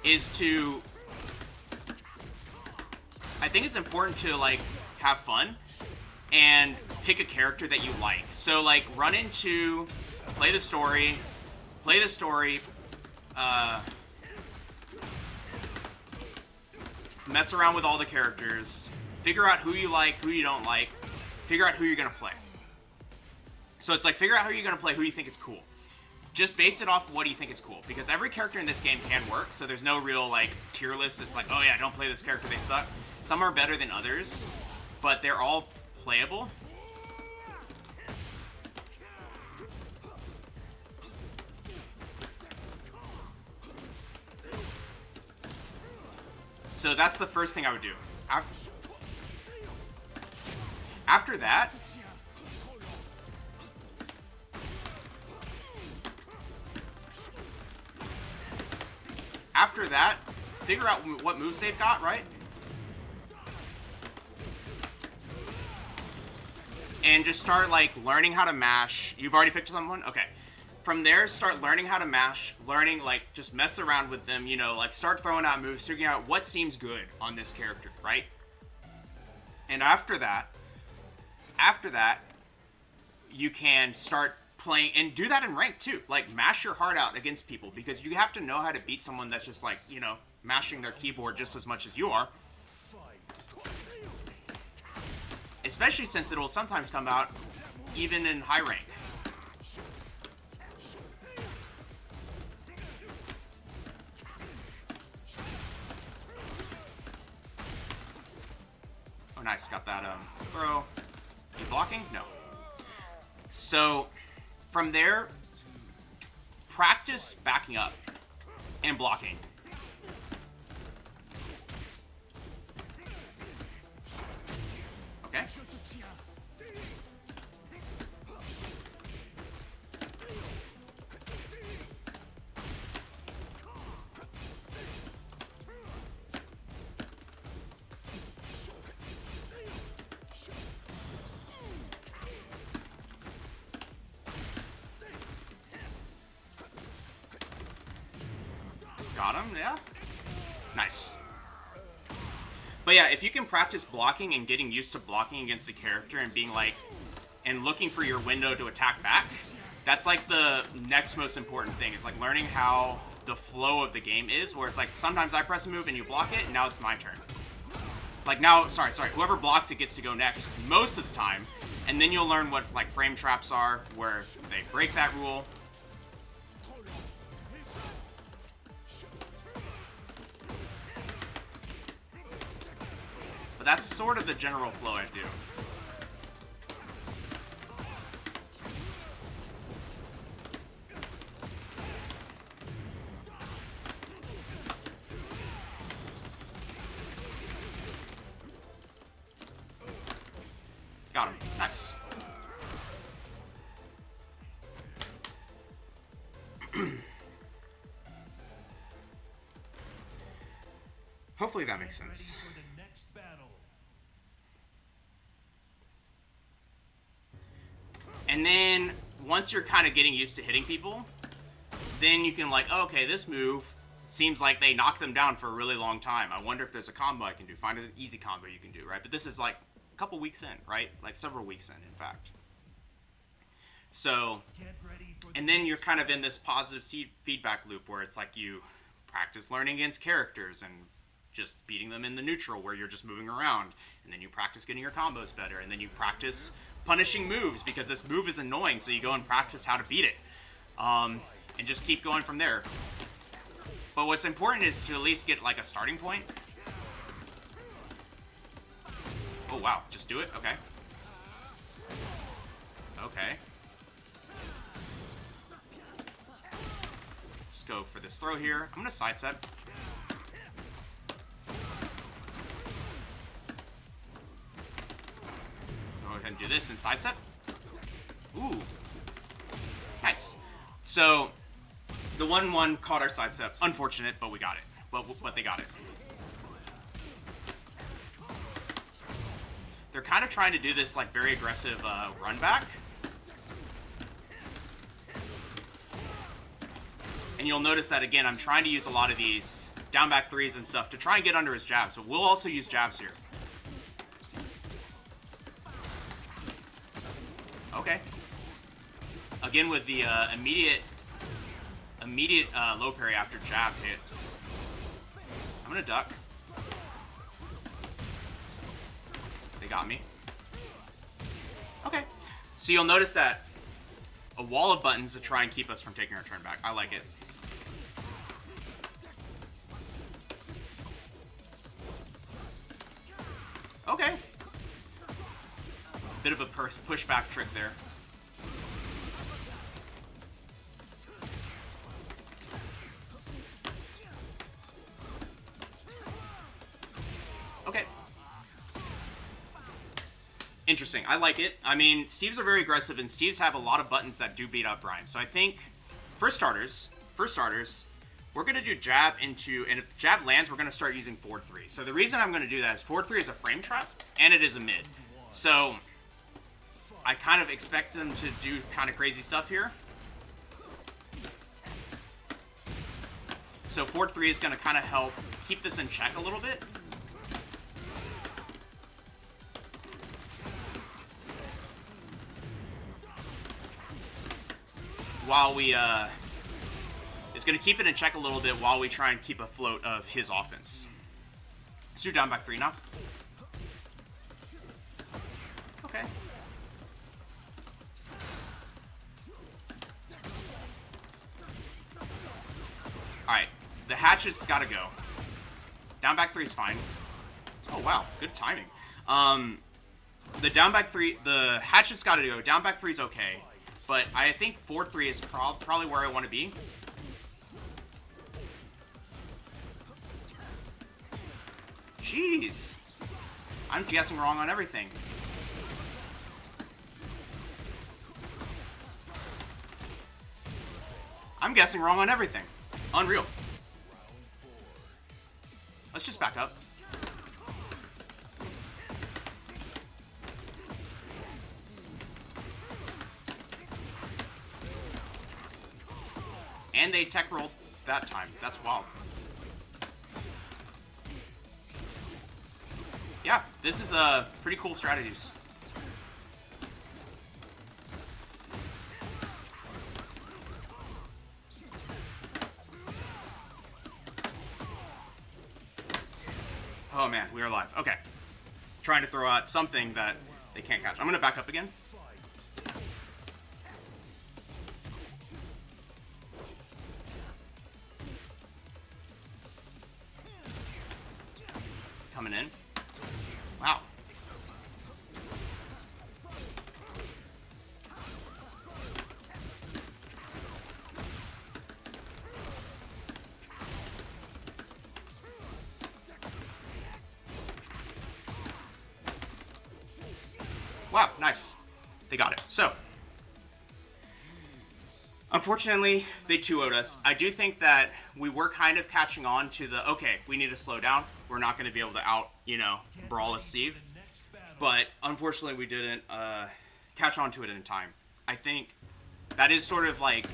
is to... I think it's important to, like, have fun and pick a character that you like. So, like, run into... Play the story, mess around with all the characters, figure out who you like, who you don't like, figure out who you're gonna play. So it's like, figure out who you're gonna play, who you think is cool. Just base it off of what do you think is cool, because every character in this game can work, so there's no real, like, tier list that's like, oh yeah, don't play this character, they suck. Some are better than others, but they're all playable. So that's the first thing I would do. After that, figure out what moves they've got, right? And just start, like, learning how to mash. You've already picked someone? Okay. From there, start learning how to mash, like, just mess around with them, you know, like, start throwing out moves, figuring out what seems good on this character, right? And after that, you can start playing, and do that in rank, too. Like, mash your heart out against people, because you have to know how to beat someone that's just, like, you know, mashing their keyboard just as much as you are. Especially since it will sometimes come out even in high rank. Oh, nice. Got that, throw. Are you blocking? No. So, from there, practice backing up and blocking. Okay. Got him, yeah. Nice. But yeah, if you can practice blocking and getting used to blocking against the character and being like, and looking for your window to attack back, that's like the next most important thing, is like learning how the flow of the game is, where it's like sometimes I press a move and you block it, and now it's my turn. Like now, sorry, whoever blocks it gets to go next most of the time, and then you'll learn what like frame traps are, where they break that rule. But that's sort of the general flow I do. Got him. Nice. Hopefully that makes sense. And then, once you're kind of getting used to hitting people, then you can like, oh, okay, this move seems like they knock them down for a really long time. I wonder if there's a combo I can do. Find an easy combo you can do, right? But this is like a couple weeks in, right? Like several weeks in fact. So, and then you're kind of in this positive feedback loop where it's like you practice learning against characters and just beating them in the neutral where you're just moving around. And then you practice getting your combos better. And then you practice punishing moves because this move is annoying, so you go and practice how to beat it. And just keep going from there. But what's important is to at least get like a starting point. Oh wow, just do it? Okay. Okay. Just go for this throw here. I'm gonna sidestep. Go ahead and do this and sidestep. Ooh. Nice. So, the 1-1 caught our sidestep. Unfortunate, but we got it. But they got it. They're kind of trying to do this like very aggressive run back. And you'll notice that again, I'm trying to use a lot of these down back threes and stuff to try and get under his jabs. So we'll also use jabs here. Okay. Again with the immediate low parry after jab hits. I'm gonna duck. They got me. Okay. So you'll notice that a wall of buttons to try and keep us from taking our turn back. I like it. Okay. Bit of a pushback trick there. Okay. Interesting. I like it. I mean, Steves are very aggressive, and Steves have a lot of buttons that do beat up Bryan. So I think, for starters, we're going to do jab into, and if jab lands, we're going to start using forward 3. So the reason I'm going to do that is forward 3 is a frame trap, and it is a mid. So I kind of expect them to do kind of crazy stuff here. So forward 3 is going to kind of help keep this in check a little bit. While we, it's going to keep it in check a little bit while we try and keep afloat of his offense. Let's do down back 3 now. Okay. Alright, the hatchet's got to go. Down back 3 is fine. Oh wow, good timing. The down back 3, the hatchet's got to go. Down back 3 is okay. But I think forward 3 is probably where I want to be. Jeez. I'm guessing wrong on everything. I'm guessing wrong on everything. Unreal. Let's just back up. And they tech rolled that time. That's wild. Yeah, this is pretty cool strategies. Oh man, we are alive. Okay. Trying to throw out something that they can't catch. I'm gonna back up again. Coming in. Wow. Wow, nice. They got it. So, unfortunately, they 2-0'd us. I do think that we were kind of catching on to the, okay, we need to slow down. We're not going to be able to brawl a Steve. But, unfortunately, we didn't catch on to it in time. I think that is sort of like,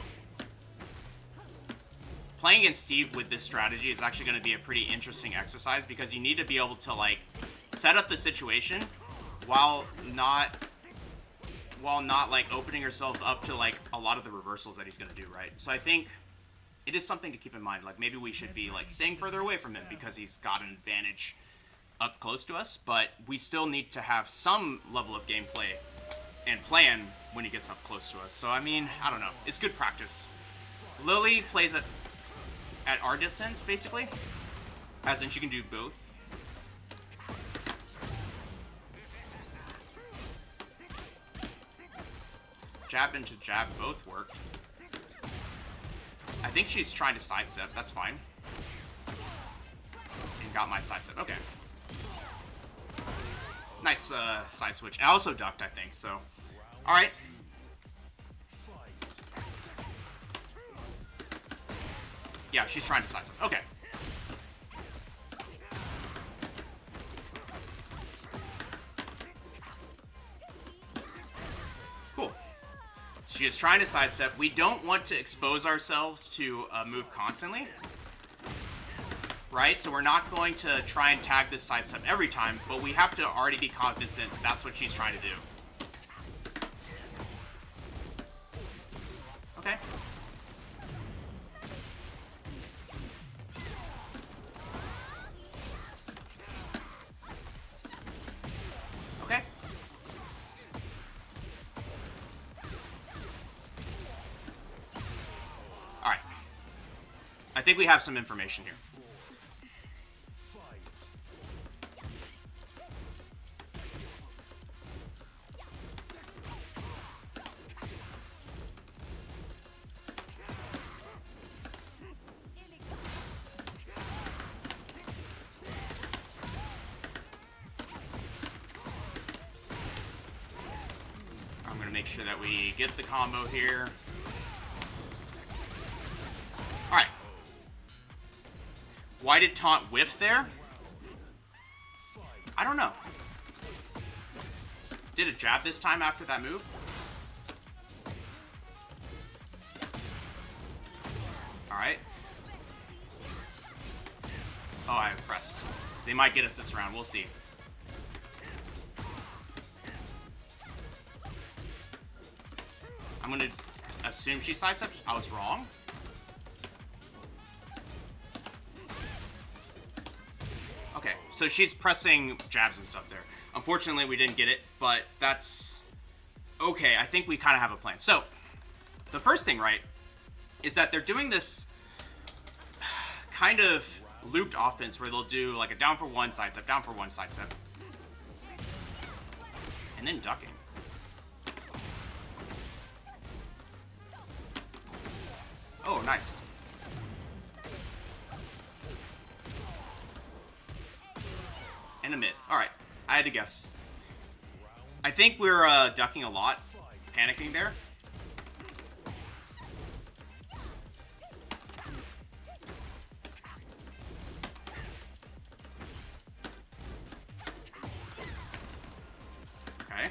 playing against Steve with this strategy is actually going to be a pretty interesting exercise because you need to be able to, like, set up the situation while not like opening yourself up to like a lot of the reversals that he's going to do, right? So I think it is something to keep in mind. Like maybe we should be like staying further away from him because he's got an advantage up close to us, but we still need to have some level of gameplay and plan when he gets up close to us. So I mean, I don't know. It's good practice. Lily plays at our distance basically, as in she can do both. Jab into jab both worked. I think she's trying to sidestep. That's fine. And got my sidestep. Okay. Nice side switch. I also ducked, I think. So, all right. Yeah, she's trying to sidestep. Okay. Cool. She is trying to sidestep. We don't want to expose ourselves to a move constantly. Right? So we're not going to try and tag this sidestep every time, but we have to already be cognizant that's what she's trying to do. Okay. Okay. Alright. I think we have some information here. Make sure that we get the combo here. Alright. Why did taunt whiff there? I don't know. Did it jab this time after that move? Alright. Oh, I pressed. They might get us this round. We'll see. I'm gonna assume she sidesteps. I was wrong. Okay, so she's pressing jabs and stuff there. Unfortunately, we didn't get it, but that's okay. I think we kind of have a plan. So, the first thing, right, is that they're doing this kind of looped offense where they'll do like a down for one sidestep, down for one sidestep. and then ducking. Oh, nice. And a mid. Alright, I had to guess. I think we're ducking a lot, panicking there. Okay.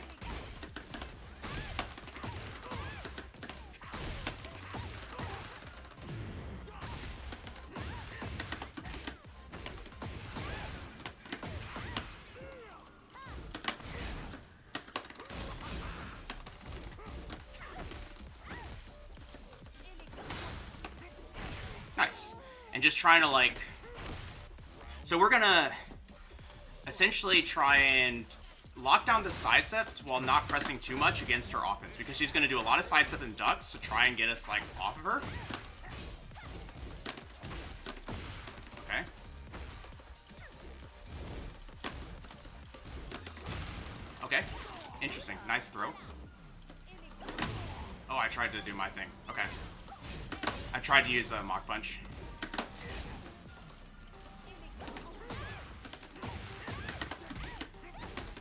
Nice. And just trying to, like... So we're gonna essentially try and lock down the sidesteps while not pressing too much against her offense, because she's gonna do a lot of sidestep and ducks to try and get us, like, off of her. Okay. Okay. Interesting. Nice throw. Oh, I tried to do my thing. Okay. I tried to use a Mach Punch.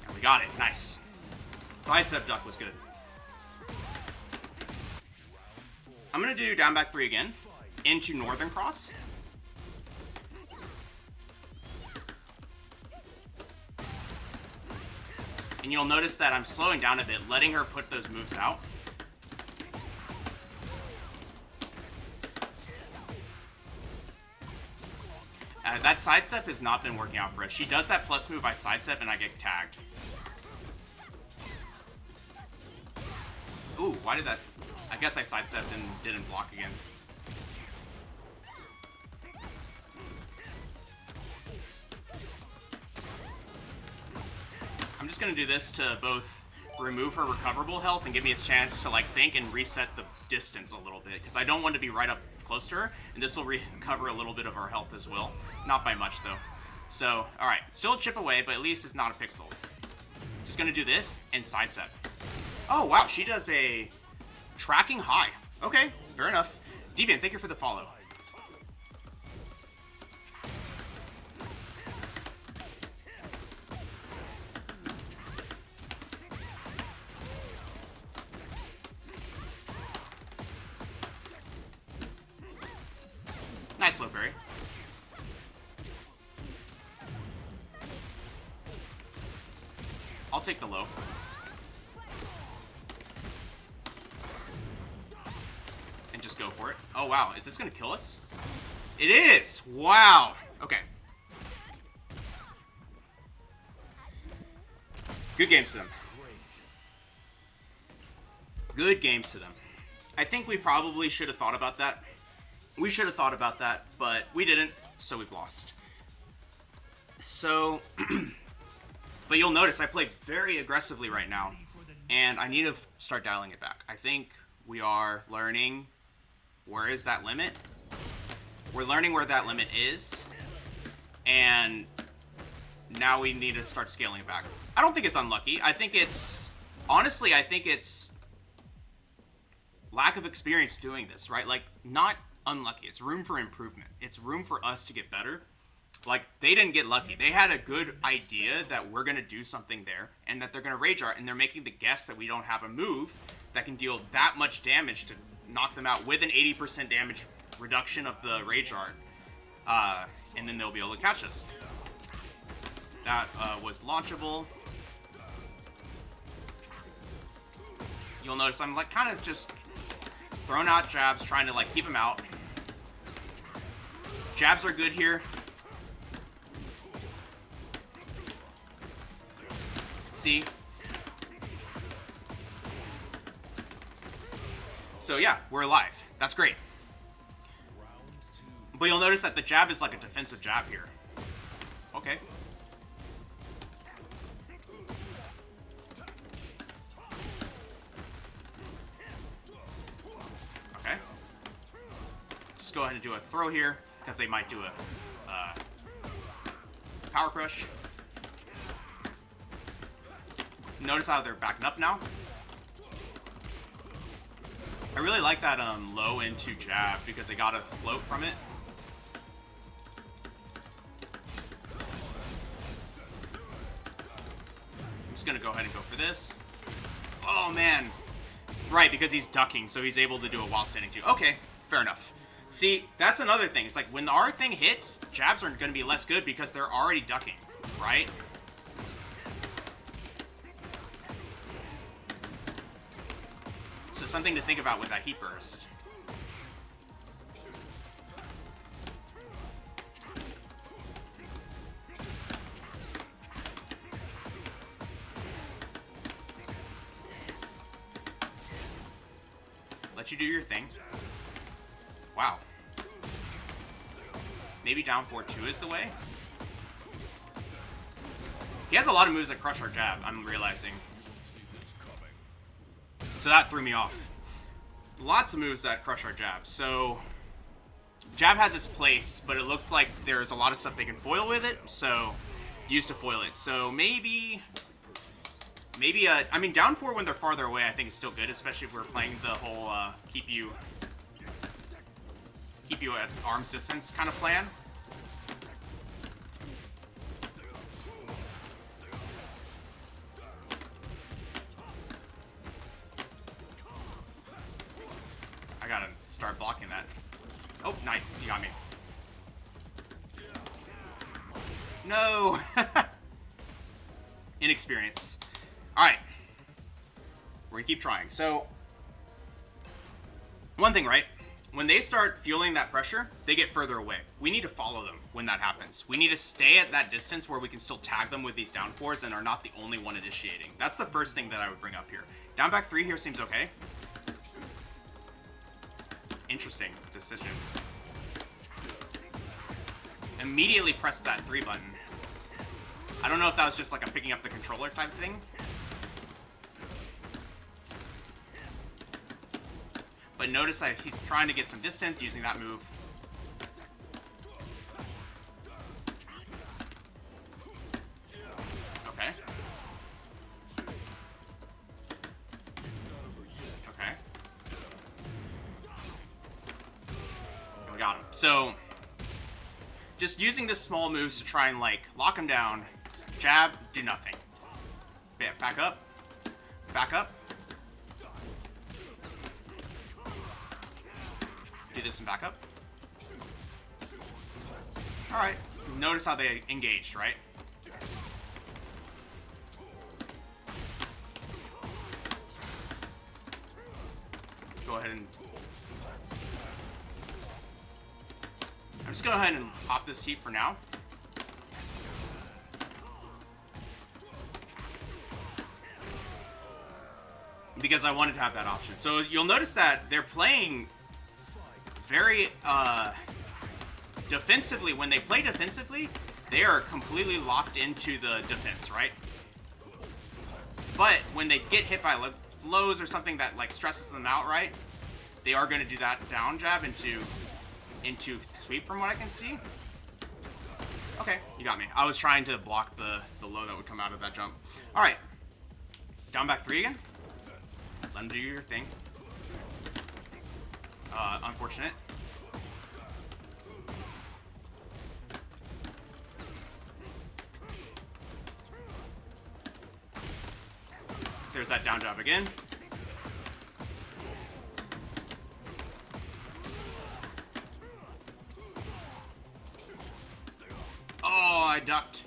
And we got it. Nice. Sidestep duck was good. I'm going to do down back 3 again. Into Northern Cross. And you'll notice that I'm slowing down a bit, letting her put those moves out. That sidestep has not been working out for us. She does that plus move, I sidestep, and I get tagged. Ooh, why did that... I guess I sidestepped and didn't block again. I'm just going to do this to both remove her recoverable health and give me a chance to, like, think and reset the distance a little bit, because I don't want to be right up close to her, and this will recover a little bit of our health as well. Not by much, though. So, alright, still a chip away, but at least it's not a pixel. Just gonna do this and sidestep. Oh, wow, she does a tracking high. Okay, fair enough. Deviant, thank you for the follow. Nice low berry. I'll take the low. And just go for it. Oh, wow. Is this going to kill us? It is! Wow! Okay. Good games to them. Good games to them. I think we probably should have thought about that. We should have thought about that, but we didn't, so we've lost. So, but you'll notice I play very aggressively right now, and I need to start dialing it back. I think we are learning where is that limit. We're learning where that limit is, and now we need to start scaling it back. I don't think it's unlucky. I think it's, honestly, I think it's lack of experience doing this, right? Like, not unlucky. It's room for improvement. It's room for us to get better. Like, they didn't get lucky. They had a good idea that we're going to do something there and that they're going to rage art, and they're making the guess that we don't have a move that can deal that much damage to knock them out with an 80% damage reduction of the rage art. And then they'll be able to catch us. That was launchable. You'll notice I'm like kind of just throwing out jabs, trying to like keep them out. Jabs are good here. See? So yeah, we're alive. That's great. But you'll notice that the jab is like a defensive jab here. Okay. Okay. Just go ahead and do a throw here, because they might do a power crush. notice how they're backing up now. I really like that low into jab because they got a float from it. I'm just gonna go ahead and go for this. Oh man. Right, because he's ducking, so he's able to do it while standing too. Okay, fair enough. See, that's another thing. It's like when our thing hits, jabs are going to be less good because they're already ducking, right? So something to think about with that heat burst. Let you do your thing. Wow. Maybe down 4-2 is the way? He has a lot of moves that crush our jab, I'm realizing. So that threw me off. Lots of moves that crush our jab. So, jab has its place, but it looks like there's a lot of stuff they can foil with it, so used to foil it. So maybe, I mean, down 4 when they're farther away I think is still good, especially if we're playing the whole keep you at arm's distance kind of plan. I gotta start blocking that. Oh, nice. You got me. No! Inexperience. Alright. We're gonna keep trying. So, one thing, right? When they start fueling that pressure, they get further away. We need to follow them when that happens. We need to stay at that distance where we can still tag them with these down 4s and are not the only one initiating. That's the first thing that I would bring up here. Down back 3 here seems okay. Interesting decision. Immediately press that 3 button. I don't know if that was just like a picking up the controller type thing. But notice that he's trying to get some distance using that move. Okay. Okay. We got him. So, just using the small moves to try and like lock him down. Jab, do nothing. Back up. Back up. Do this and back up. Alright. Notice how they engaged, right? Go ahead and... I'm just going to go ahead and pop this heat for now. Because I wanted to have that option. So you'll notice that they're playing very defensively. When they play defensively, they are completely locked into the defense, right? But when they get hit by lows or something that like stresses them out, right? They are going to do that down jab into sweep from what I can see. Okay, you got me. I was trying to block the low that would come out of that jump. All right, down back 3 again. Let them do your thing. Unfortunate. There's that down jab again. Oh, I ducked.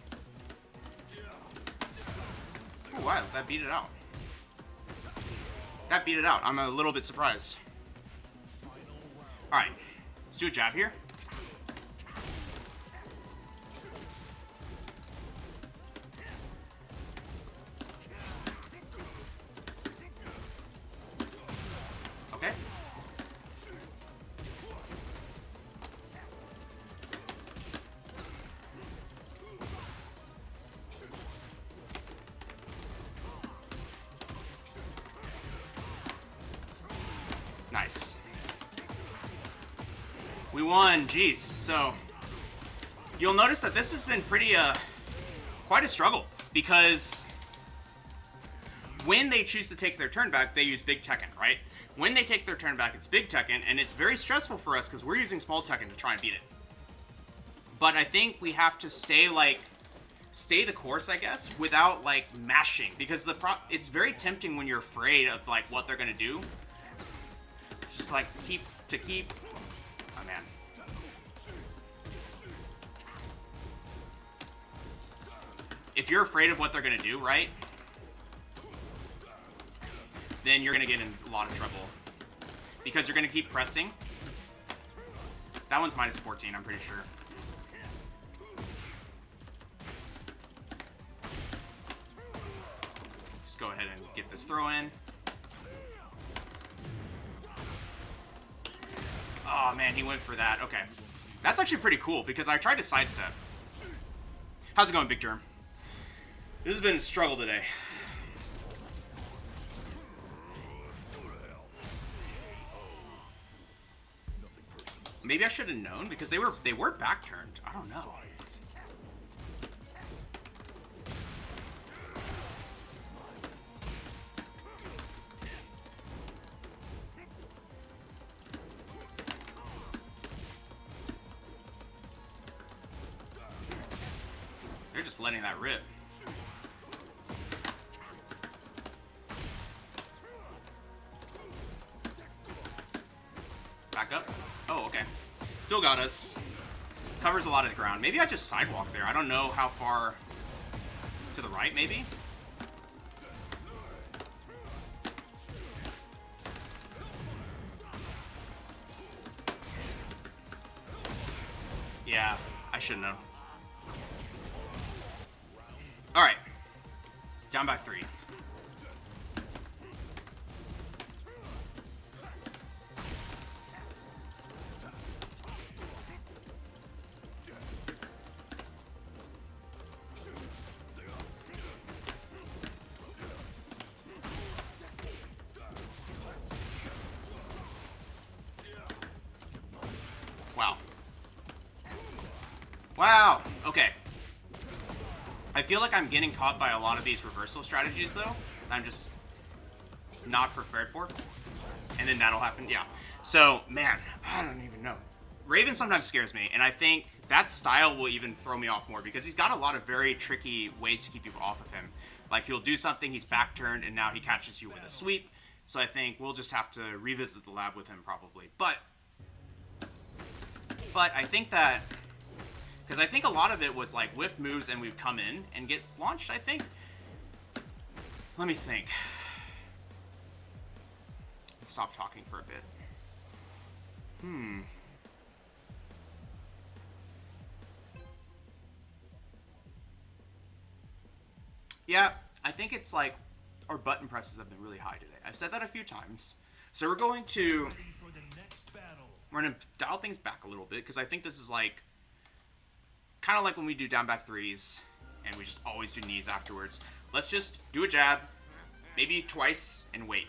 Oh, wow, that beat it out. That beat it out. I'm a little bit surprised. Alright, let's do a jab here. Okay. Nice. We won, jeez. So, you'll notice that this has been pretty, quite a struggle, because when they choose to take their turn back, they use big Tekken, right? When they take their turn back, it's big Tekken, and it's very stressful for us because we're using small Tekken to try and beat it. But I think we have to stay the course, I guess, without like mashing, because it's very tempting when you're afraid of like what they're gonna do. Just like keep. Oh man. If you're afraid of what they're gonna do, right? Then you're gonna get in a lot of trouble because you're gonna keep pressing. That one's minus 14, I'm pretty sure. Just go ahead and get this throw in. Oh man, he went for that. Okay. That's actually pretty cool because I tried to sidestep. How's it going, Big Germ? This has been a struggle today. Maybe I should have known because they were back turned. I don't know. They're just letting that rip. Back up. Oh, okay. Still got us. Covers a lot of the ground. Maybe I just sidewalk there. I don't know how far to the right, maybe? Yeah, I should know. Alright. Down back 3. Wow. Wow. Okay. I feel like I'm getting caught by a lot of these reversal strategies, though. I'm just not prepared for. And then that'll happen. Yeah. So, man, I don't even know. Raven sometimes scares me, and I think that style will even throw me off more because he's got a lot of very tricky ways to keep people off of him. Like, he'll do something, he's back turned, and now he catches you with a sweep. So I think we'll just have to revisit the lab with him probably. But I think that... Because I think a lot of it was like whiff moves and we'd come in and get launched, I think. Let me think. Stop talking for a bit. Yeah, I think it's like our button presses have been really high today. I've said that a few times. So we're going to dial things back a little bit because I think this is like kind of like when we do down back 3s and we just always do knees afterwards. Let's just do a jab, maybe twice, and wait.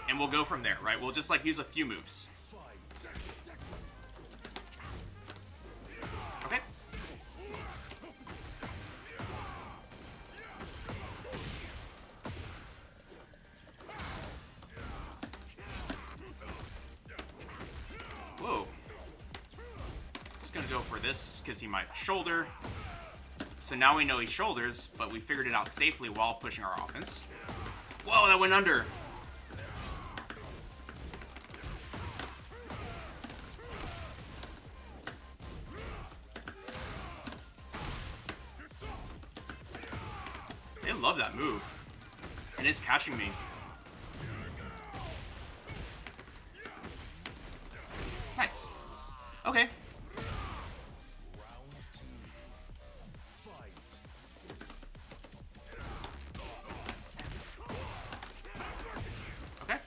And we'll go from there, right? We'll just like use a few moves. Okay. Whoa. Just gonna go for this because he might shoulder. So now we know he shoulders, but we figured it out safely while pushing our offense. Whoa, that went under. They love that move. And it's catching me. Nice. Okay. Okay.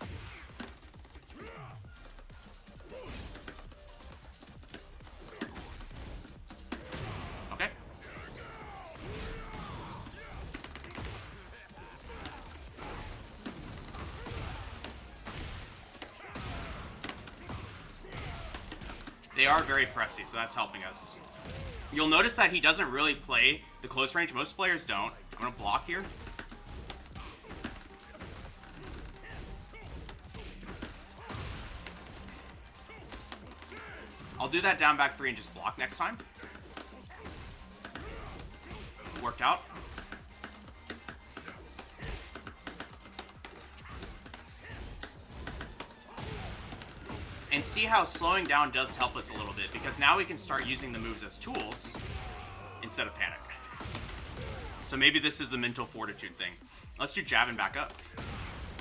Okay. They are very pressy, so that's helping us. You'll notice that he doesn't really play the close range. Most players don't. I'm going to block here. I'll do that down back 3 and just block next time. Worked out. And see how slowing down does help us a little bit, because now we can start using the moves as tools instead of panic. So maybe this is a mental fortitude thing. Let's do jab and back up.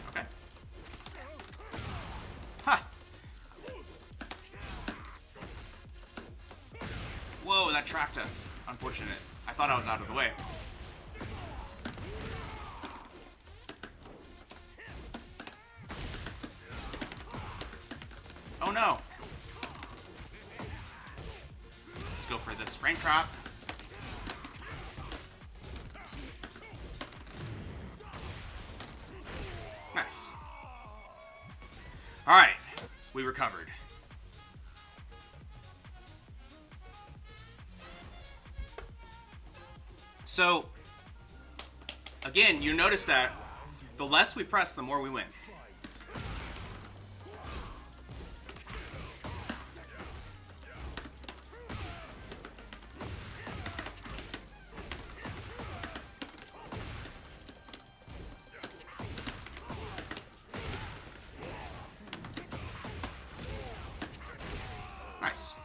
Okay. Huh. Whoa, that tracked us. Unfortunate. I thought I was out of the way. Oh no. Let's go for this frame trap. Nice. Alright. We recovered. So, again, you notice that the less we press, the more we win. Nice.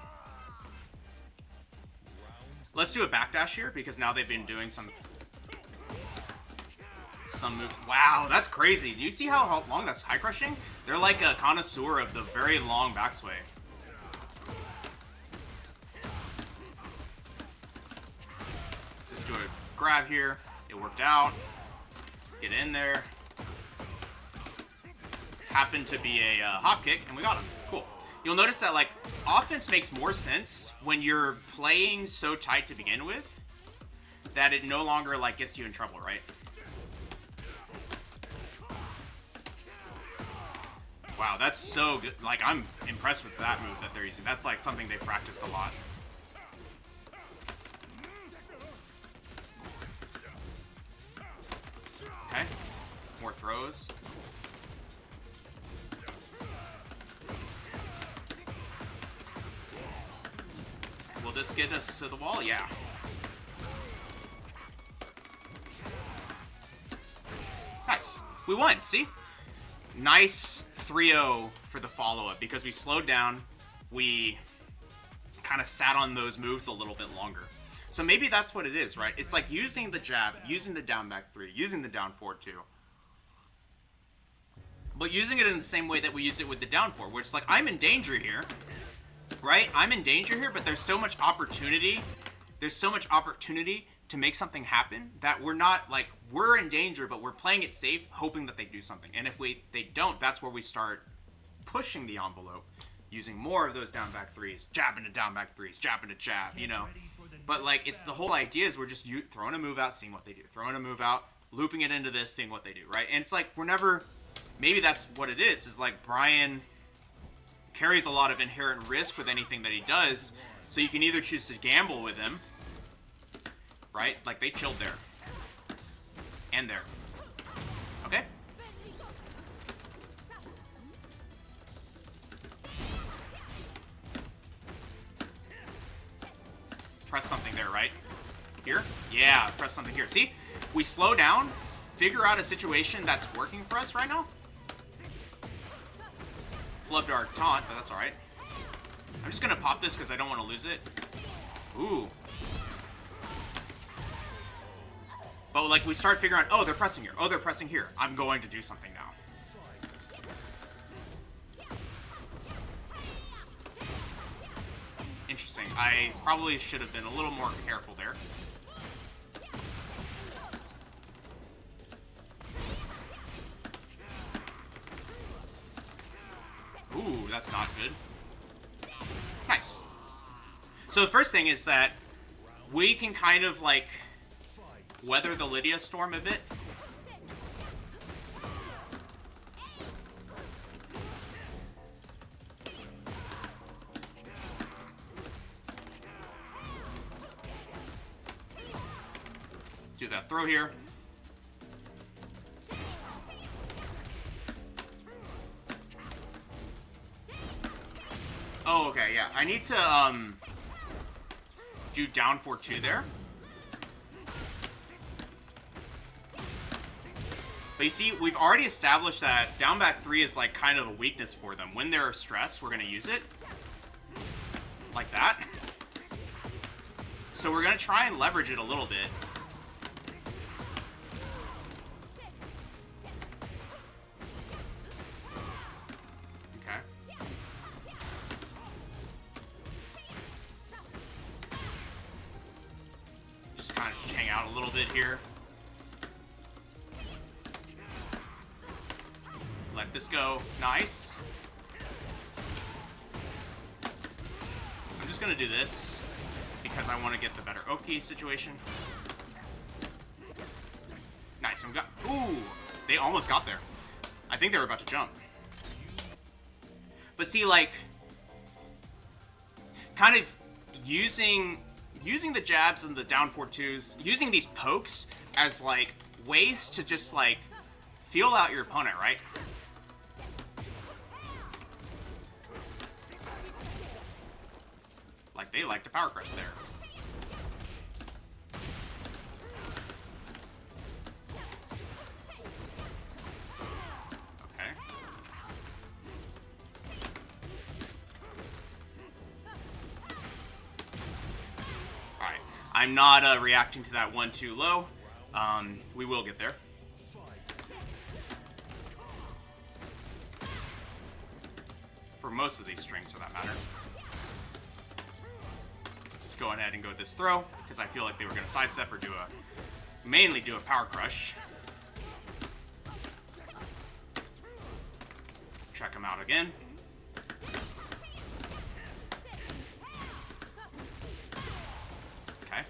Let's do a backdash here, because now they've been doing some moves. Wow, that's crazy. Do you see how long that's high crushing? They're like a connoisseur of the very long backsway. Just do a grab here. It worked out. Get in there. Happened to be a hop kick, and we got him. Cool. You'll notice that, like, offense makes more sense when you're playing so tight to begin with that it no longer, like, gets you in trouble, right? Wow, that's so good. Like, I'm impressed with that move that they're using. That's, like, something they practiced a lot. Okay. More throws. Will this get us to the wall? Yeah. Nice. We won. See? Nice 3-0 for the follow-up, because we slowed down. We kind of sat on those moves a little bit longer. So maybe that's what it is, right? It's like using the jab, using the down back 3, using the down forward 2. But using it in the same way that we use it with the down 4, where it's like, I'm in danger here. Right? I'm in danger here, but there's so much opportunity. There's so much opportunity to make something happen that we're not, like, we're in danger, but we're playing it safe, hoping that they do something. And if they don't, that's where we start pushing the envelope, using more of those down back 3s, jab into down back 3s, jab into jab, you know. But, like, it's the whole idea is we're just throwing a move out, seeing what they do. Throwing a move out, looping it into this, seeing what they do, right? And it's like, we're never, maybe that's what it is like Bryan carries a lot of inherent risk with anything that he does, so you can either choose to gamble with him, right? Like, they chilled there. And there. Okay? Press something there, right? Here? Yeah, press something here. See? We slow down, figure out a situation that's working for us right now. Flubbed our taunt, but that's alright. I'm just gonna pop this because I don't want to lose it. Ooh. But, like, we start figuring out, oh, they're pressing here. Oh, they're pressing here. I'm going to do something now. Interesting. I probably should have been a little more careful there. Ooh, that's not good. Nice. So the first thing is that we can kind of, like, weather the Lydia storm a bit. Do that throw here. Oh, okay, yeah. I need to, do down 4-2 there. But you see, we've already established that down back 3 is, like, kind of a weakness for them. When they're stressed, we're going to use it. Like that. So we're going to try and leverage it a little bit. Okay. Just kind of hang out a little bit here. Let this go. Nice. I'm just going to do this because I want to get the better Oki situation. Nice. Ooh, they almost got there. I think they were about to jump. But see, like, kind of using the jabs and the down 4-2s, using these pokes as, like, ways to just, like, feel out your opponent, right? Like, they like to power crush there. Okay. Alright. I'm not reacting to that one too low. We will get there. For most of these strings, for that matter. Go ahead and go with this throw because I feel like they were going to sidestep or mainly do a power crush. Check them out again. Okay.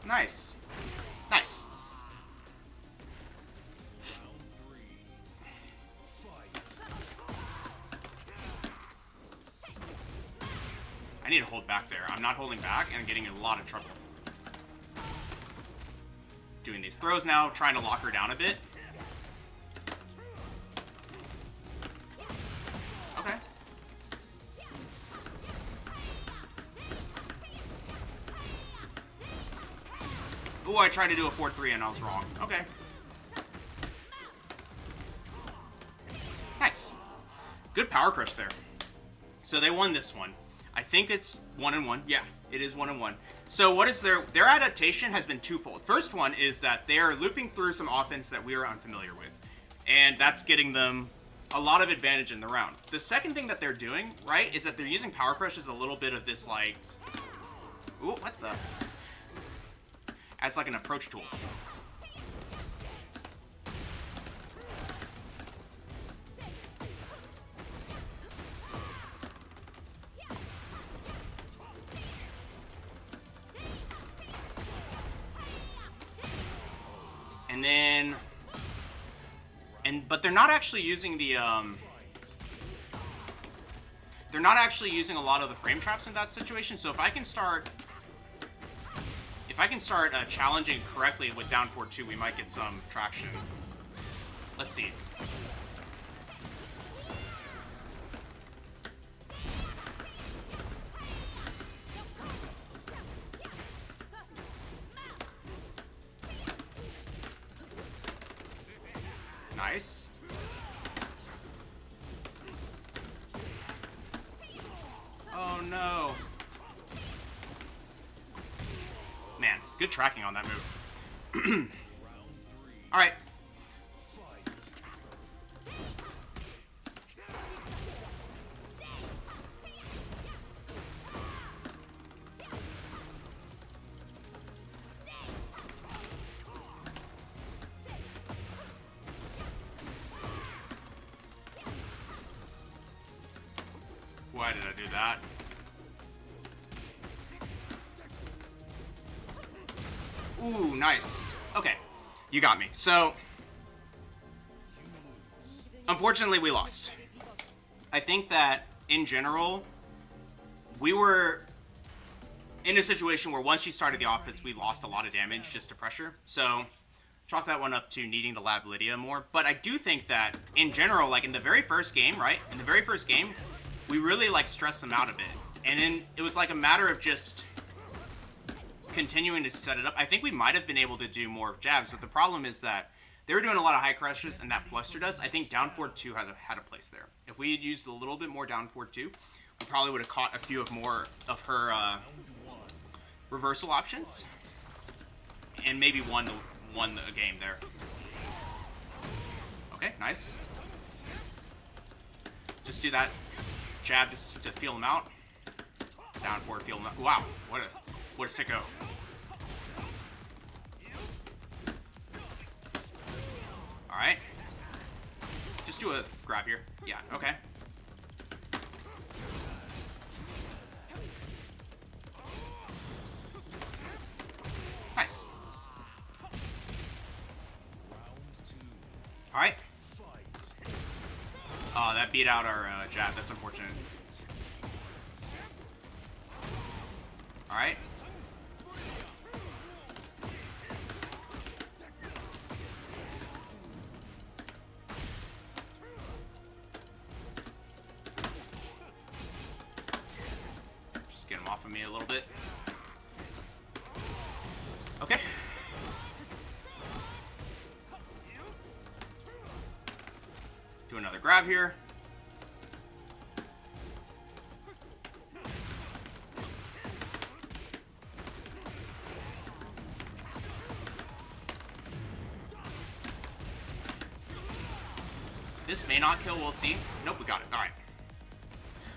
Nice. Nice. I need to hold back there. I'm not holding back, and I'm getting in a lot of trouble. Doing these throws now, trying to lock her down a bit. Okay. Ooh, I tried to do a 4-3 and I was wrong. Okay. Nice. Good power crush there. So they won this one. I think it's 1-1. Yeah, it is 1-1. So what is their adaptation has been twofold. First one is that they are looping through some offense that we are unfamiliar with, and that's getting them a lot of advantage in the round. The second thing that they're doing, right, is that they're using power crush as a little bit of this, like, ooh, what the, as like an approach tool. And then, but they're not actually using the, they're not actually using a lot of the frame traps in that situation. So if I can start challenging correctly with down 4-2, we might get some traction. Let's see. Nice. Oh no. Man, good tracking on that move. All right. Why did I do that? Ooh, nice. Okay, you got me. So, unfortunately, we lost. I think that, in general, we were in a situation where once she started the offense, we lost a lot of damage just to pressure. So, chalk that one up to needing to lab Lydia more. But I do think that, in general, like in the very first game, right? In the very first game, we really like stressed them out a bit. And then it was like a matter of just continuing to set it up. I think we might have been able to do more jabs, but the problem is that they were doing a lot of high crushes, and that flustered us. I think down forward 2 had a place there. If we had used a little bit more down forward 2, we probably would have caught a few of more of her reversal options, and maybe won the game there. Okay, nice. Just do that jab just to feel him out. Down forward, feel him out. Wow, what a sicko. All right. Just do a grab here. Yeah, okay. Nice. All right. Oh, that beat out our jab. That's unfortunate. All right. Just get him off of me a little bit. Okay. Do another grab here. This may not kill, we'll see. Nope, we got it. Alright.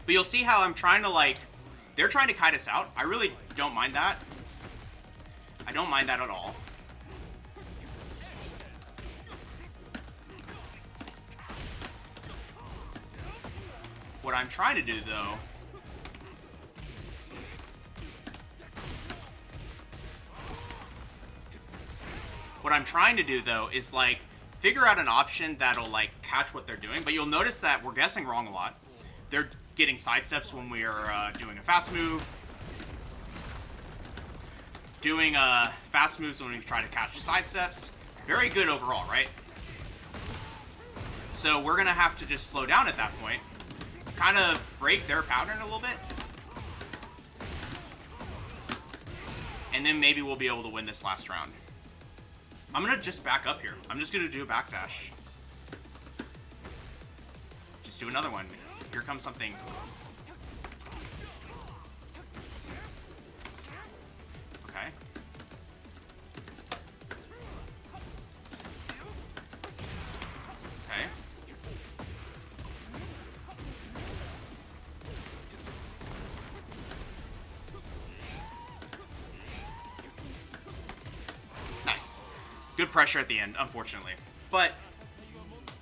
But you'll see how I'm trying to, like, they're trying to kite us out. I really don't mind that. I don't mind that at all. What I'm trying to do, though, is, like, figure out an option that'll, like, catch what they're doing. But you'll notice that we're guessing wrong a lot. They're getting sidesteps when we are doing a fast move. Doing fast moves when we try to catch sidesteps. Very good overall, right? So we're going to have to just slow down at that point. Kind of break their pattern a little bit. And then maybe we'll be able to win this last round. I'm going to just back up here. I'm just going to do a backdash. Just do another one. Here comes something. Okay. Okay. Nice. Good pressure at the end, unfortunately. But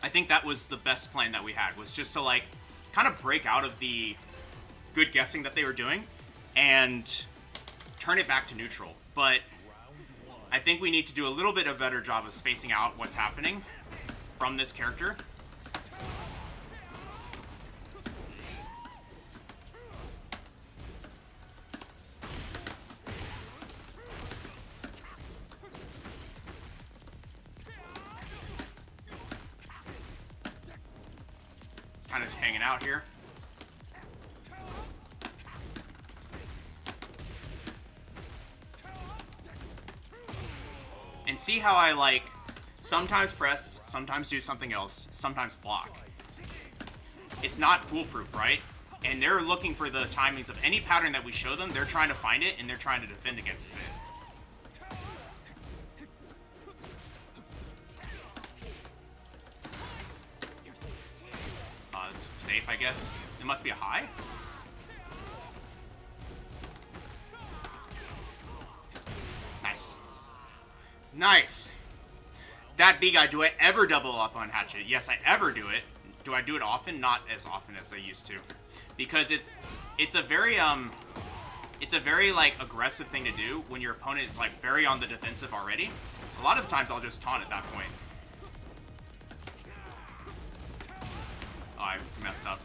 I think that was the best plan that we had, was just to, like, kind of break out of the good guessing that they were doing and turn it back to neutral. But I think we need to do a little bit of a better job of spacing out what's happening from this character. Kind of hanging out here. And see how I, like, sometimes press, sometimes do something else, sometimes block. It's not foolproof, right? And they're looking for the timings of any pattern that we show them. They're trying to find it, and they're trying to defend against it. It's safe, I guess. It must be a high. Nice. Nice. That B guy, do I ever double up on Hatchet? Yes, I ever do it. Do I do it often? Not as often as I used to. Because it's a very like aggressive thing to do when your opponent is like very on the defensive already. A lot of times I'll just taunt at that point. Oh, I messed up.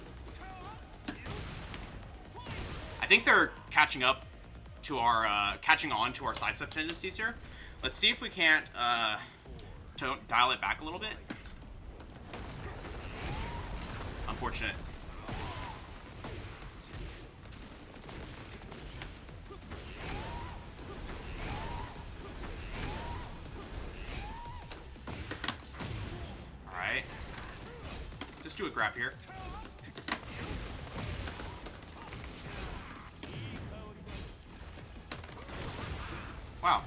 I think they're catching up to our catching on to our sidestep tendencies here. Let's see if we can't dial it back a little bit. Unfortunate. Alright. Just do a grab here. Wow.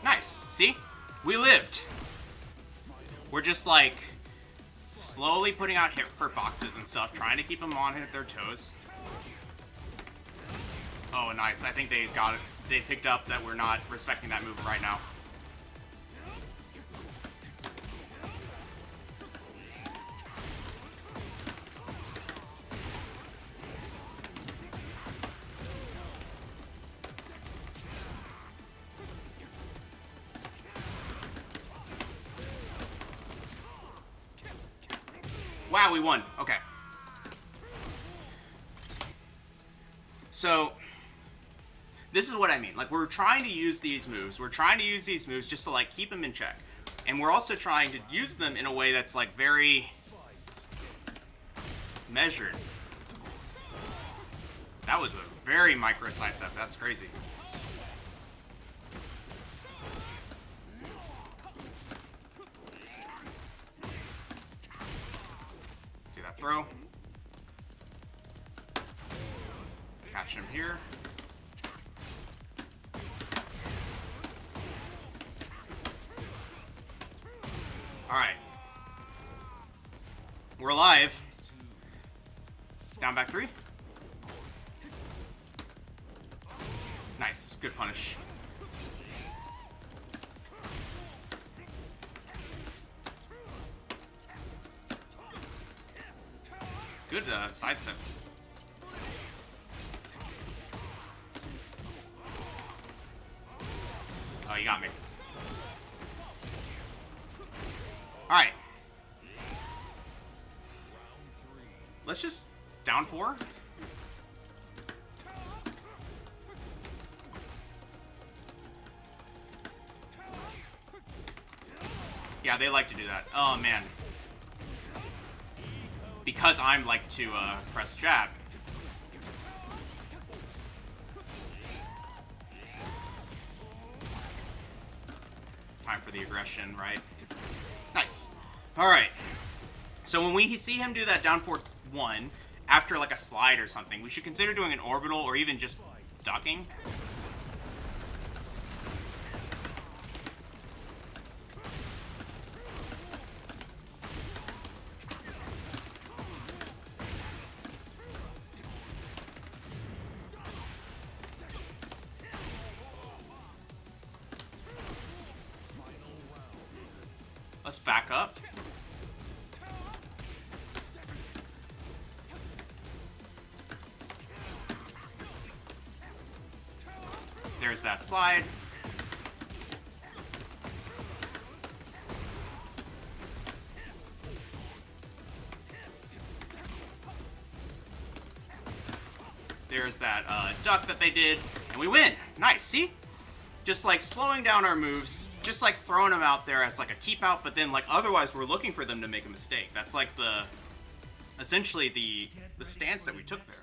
Nice. See? We lived. We're just like slowly putting out hurt boxes and stuff, trying to keep them on their toes. Oh, nice. I think they got it. They picked up that we're not respecting that move right now. Wow, we won. Okay. So, this is what I mean. Like, we're trying to use these moves. We're trying to use these moves just to, like, keep them in check. And we're also trying to use them in a way that's, like, very measured. That was a very micro sidestep. That's crazy. Do that throw. Catch him here. Alright. We're alive. Down back 3. Nice. Good punish. Good sidestep. Oh, you got me. Alright. Let's just down 4. Yeah, they like to do that. Oh, man. Because I'm like to press jab. Time for the aggression, right? Nice. Alright. So when we see him do that down 4-1, after like a slide or something, we should consider doing an orbital or even just ducking. Let's back up. There's that slide. There's that duck that they did, and we win. Nice, see? Just like slowing down our moves, just like throwing them out there as like a keep out, but then like otherwise we're looking for them to make a mistake. That's like the, essentially the stance that we took there.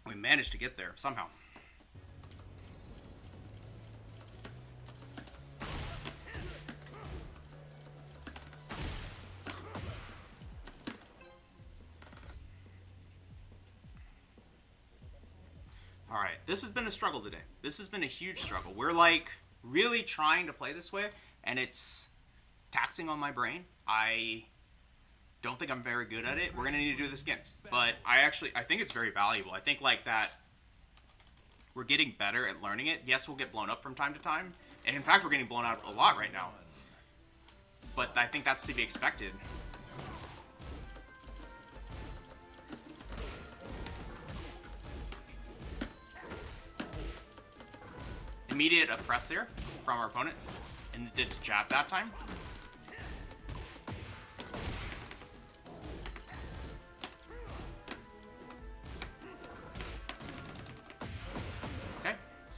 We managed to get there somehow. Alright, this has been a struggle today. This has been a huge struggle. We're like really trying to play this way, and it's taxing on my brain. I don't think I'm very good at it. We're gonna need to do this again. But I think it's very valuable. I think like that we're getting better at learning it. Yes, we'll get blown up from time to time. And in fact, we're getting blown out a lot right now. But I think that's to be expected. Immediate press there from our opponent. And did jab that time.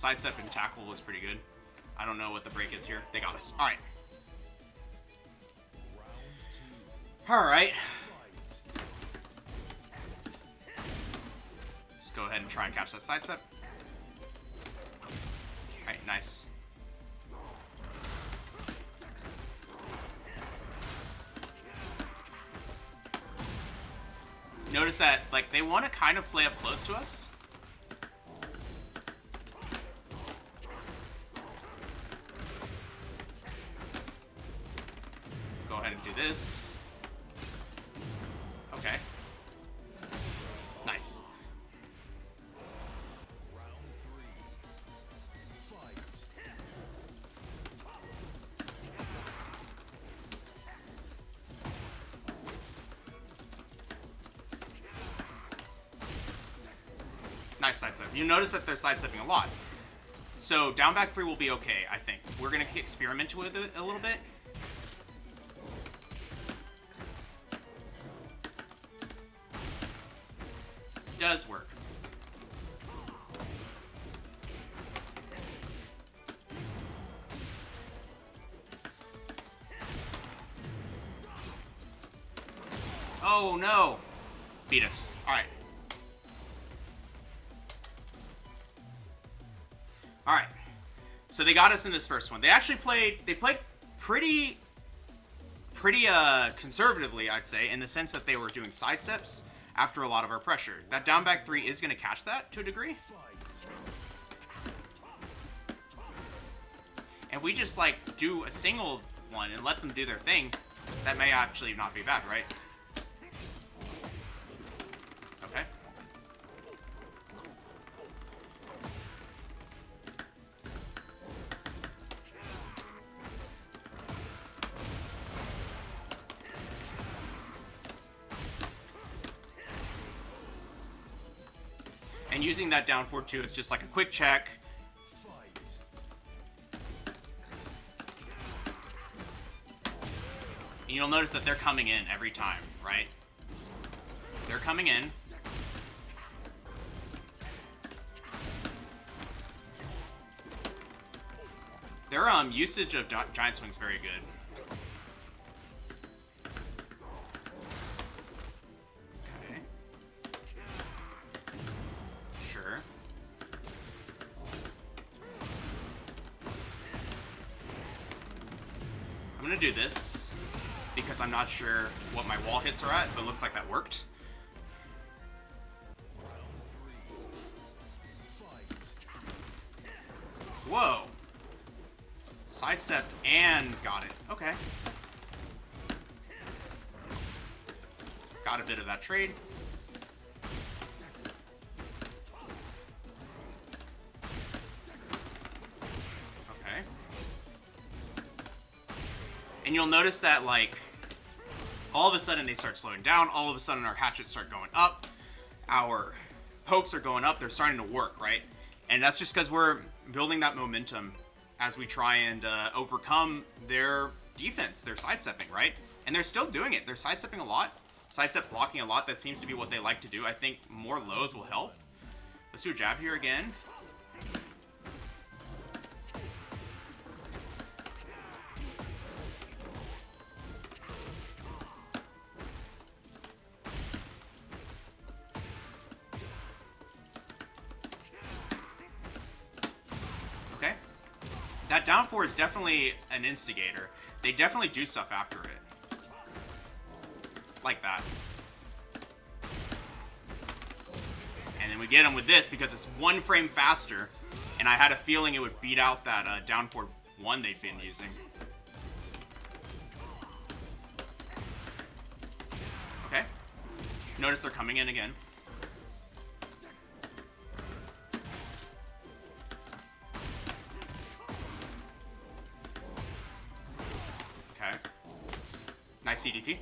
sidestep and tackle was pretty good. I don't know what the break is here. They got us. All right. All right. Just go ahead and try and catch that sidestep. All right, nice. Notice that, like, they want to kind of play up close to us. Go ahead and do this. Okay. Nice. Nice sidestep. You notice that they're sidestepping a lot. So down back 3 will be okay, I think. We're going to experiment with it a little bit. Does work. Oh no! Beat us. Alright. Alright. So they got us in this first one. They actually played pretty conservatively, I'd say, in the sense that they were doing sidesteps after a lot of our pressure. That down back 3 is going to catch that to a degree. If we just, like, do a single one and let them do their thing, that may actually not be bad, right? Okay. And using that down forward too, it's just like a quick check. And you'll notice that they're coming in every time, right? They're coming in. Their usage of giant swing is very good. I'm gonna do this because I'm not sure what my wall hits are at, but it looks like that worked. Whoa! Sidestepped and got it. Okay. Got a bit of that trade. And you'll notice that, like, all of a sudden they start slowing down. All of a sudden our hatchets start going up. Our pokes are going up. They're starting to work, right? And that's just because we're building that momentum as we try and overcome their defense, their sidestepping, right? And they're still doing it. They're sidestepping a lot. Sidestep blocking a lot. That seems to be what they like to do. I think more lows will help. Let's do a jab here again. That down 4 is definitely an instigator. They definitely do stuff after it. Like that. And then we get them with this because it's 1 frame faster. And I had a feeling it would beat out that down 4-1 they've been using. Okay. Notice they're coming in again. Nice CDT.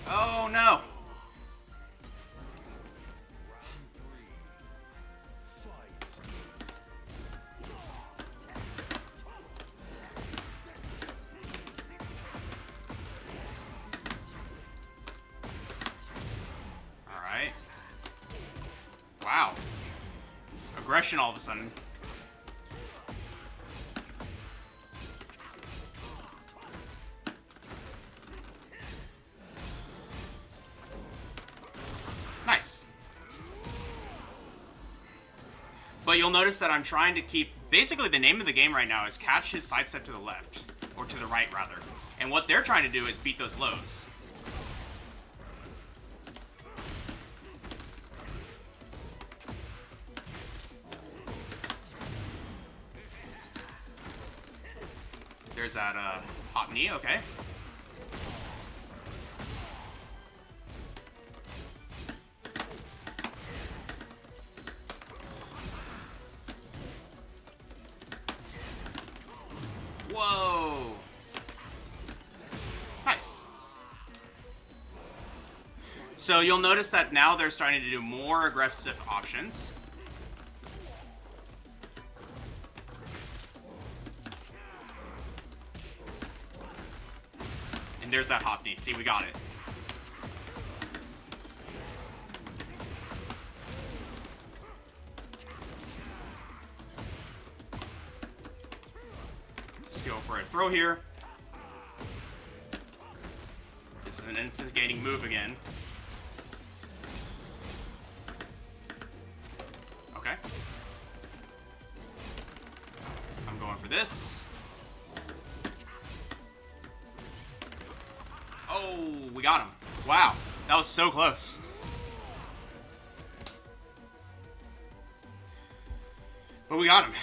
Oh no! aggression all of a sudden. Nice. But you'll notice that I'm trying to keep... Basically, the name of the game right now is catch his sidestep to the left. Or to the right, rather. And what they're trying to do is beat those lows. There's that hop knee, okay. Whoa! Nice. So you'll notice that now they're starting to do more aggressive options. And there's that hop knee. See, we got it. Let's go for a throw here. This is an instigating move again. Okay. I'm going for this. Oh, we got him. Wow, that was so close. But we got him.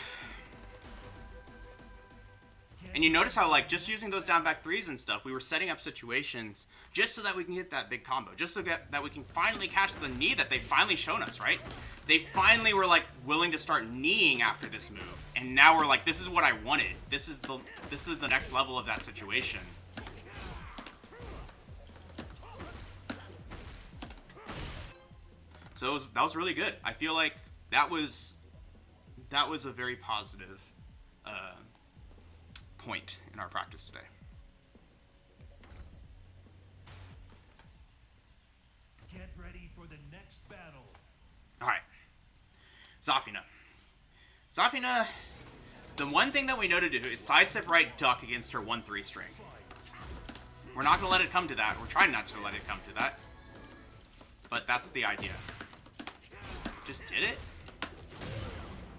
And you notice how, like, just using those down back threes and stuff, we were setting up situations just so that we can get that big combo. Just so that we can finally catch the knee that they've finally shown us, right? They finally were, like, willing to start kneeing after this move. And now we're like, this is what I wanted. This is the next level of that situation. So that was really good. I feel like that was a very positive point in our practice today.
Get ready for the next battle.
All right, Zafina. Zafina, the one thing that we know to do is sidestep right duck against her 1-3 string. We're not going to let it come to that. We're trying not to let it come to that. But that's the idea. Just did it?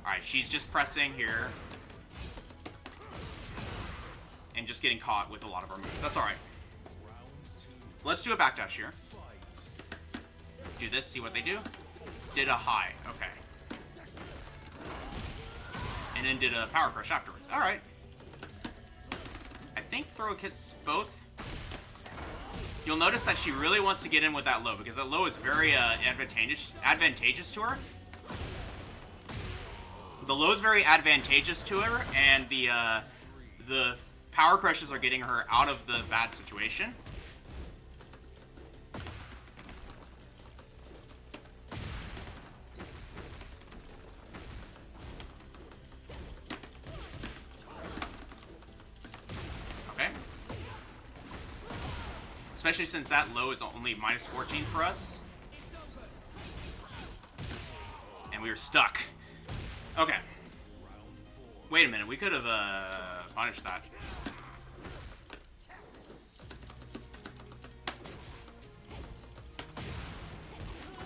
Alright, she's just pressing here. And just getting caught with a lot of our moves. That's alright. Let's do a backdash here. Do this, see what they do. Did a high, okay. And then did a power crush afterwards. Alright. I think throw hits both. You'll notice that she really wants to get in with that low, because that low is very advantageous to her. The low is very advantageous to her, and the power crushes are getting her out of the bad situation. Okay. Especially since that low is only -14 for us. And we were stuck. Okay. Wait a minute, we could have punished that.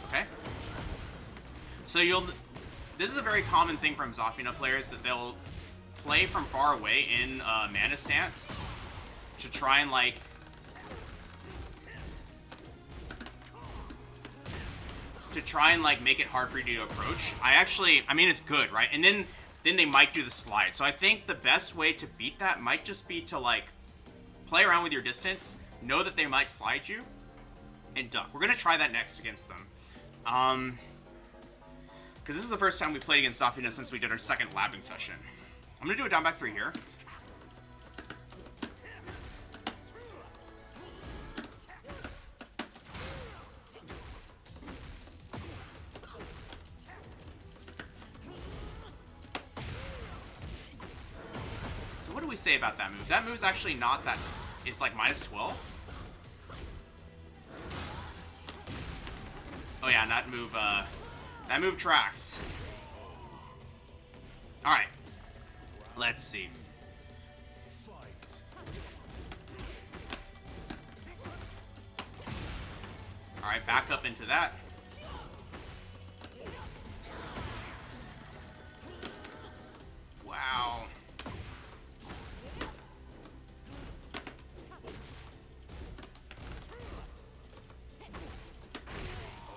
Okay. So this is a very common thing from Zafina players, that they'll play from far away in mana stance to try and like make it hard for you to approach. I mean, it's good, right? And then they might do the slide. So I think the best way to beat that might just be to like play around with your distance, know that they might slide you, and duck. We're gonna try that next against them. Because this is the first time we played against Zafina since we did our second labbing session. I'm gonna do a down back 3 here. So what do we say about that move? That move's actually not that... It's like -12. Oh yeah, and that move tracks. All right. Let's see. All right, back up into that. Wow.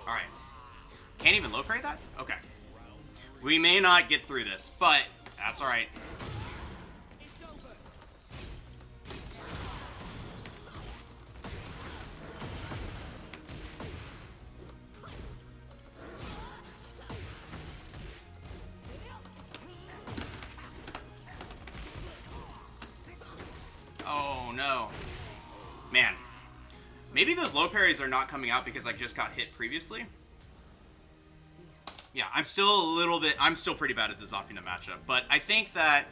All right. Can't even low parry that? Okay. We may not get through this, but that's all right. Oh, no. Man. Maybe those low parries are not coming out because I just got hit previously. Yeah, I'm still pretty bad at the Zafina matchup. But I think that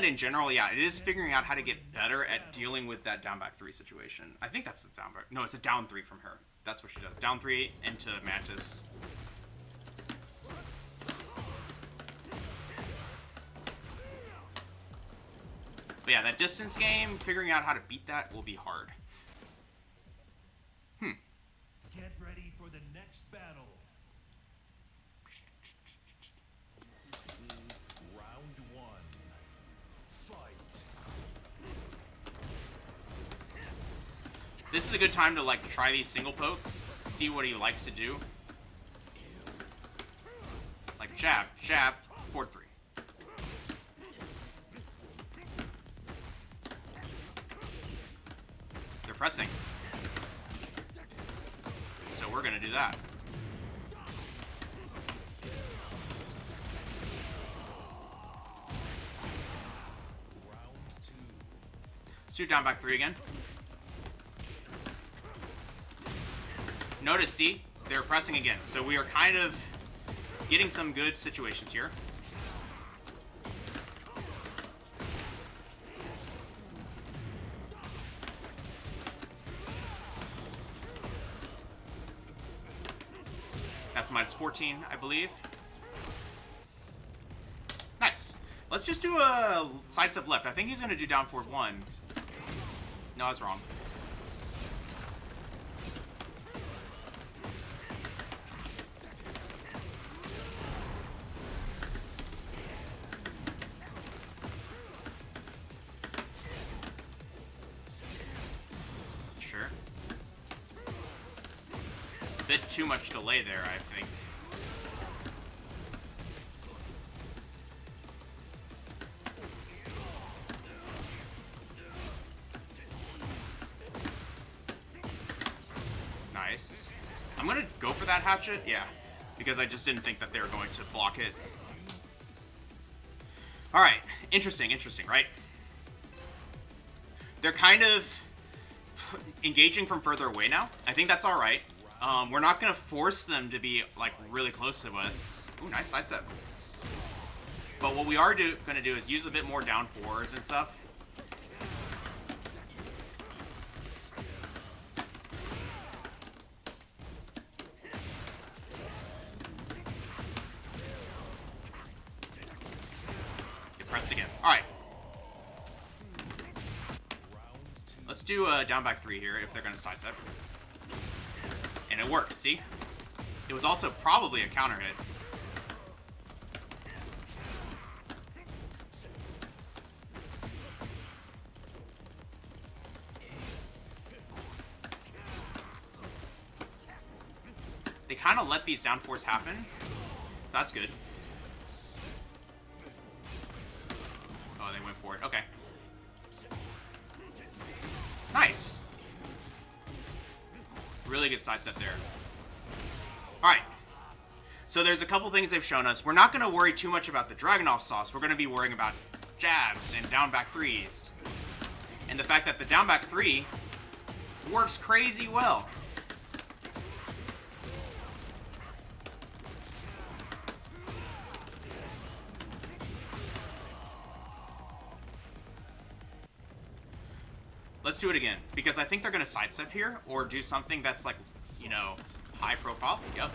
in general, yeah, it is figuring out how to get better at dealing with that down back 3 situation. I think that's the down back. No, it's a down 3 from her. That's what she does. Down 3 into Mantis. But yeah, that distance game, figuring out how to beat that will be hard.
Get ready for the next battle. Round 1. Fight.
This is a good time to like try these single pokes, see what he likes to do. Like jab, jab, forward 3. They're pressing. So we're gonna do that. Let's do down back 3 again. Notice, see, they're pressing again. So we are kind of getting some good situations here. That's minus 14, I believe. Nice. Let's just do a sidestep left. I think he's going to do down forward 1. No, that's wrong. Sure. Bit too much delay there, I think. Nice. I'm gonna go for that hatchet, yeah, because I just didn't think that they were going to block it. All right, interesting, right? They're kind of engaging from further away now. I think that's all right. We're not going to force them to be, like, really close to us. Ooh, nice sidestep. But what we are going to do is use a bit more down 4s and stuff. Get pressed again. All right. Let's do a down back 3 here if they're going to sidestep. And it worked, see? It was also probably a counter hit. They kind of let these down 4s happen. That's good. Oh, they went for it. Okay. Nice. Really good sidestep there. Alright. So there's a couple things they've shown us. We're not going to worry too much about the Dragunov sauce. We're going to be worrying about jabs and down back 3s. And the fact that the down back 3 works crazy well. Let's do it again, because I think they're going to sidestep here, or do something that's, like, you know, high profile. Yep.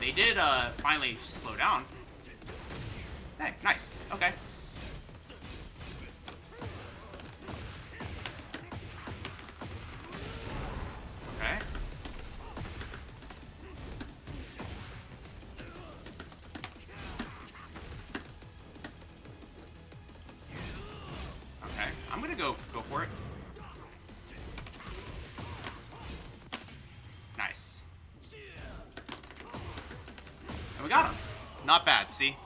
They did finally slow down. Hey, nice. Okay. Okay. Okay. I'm gonna go for it. Nice. And we got him. Not bad, see?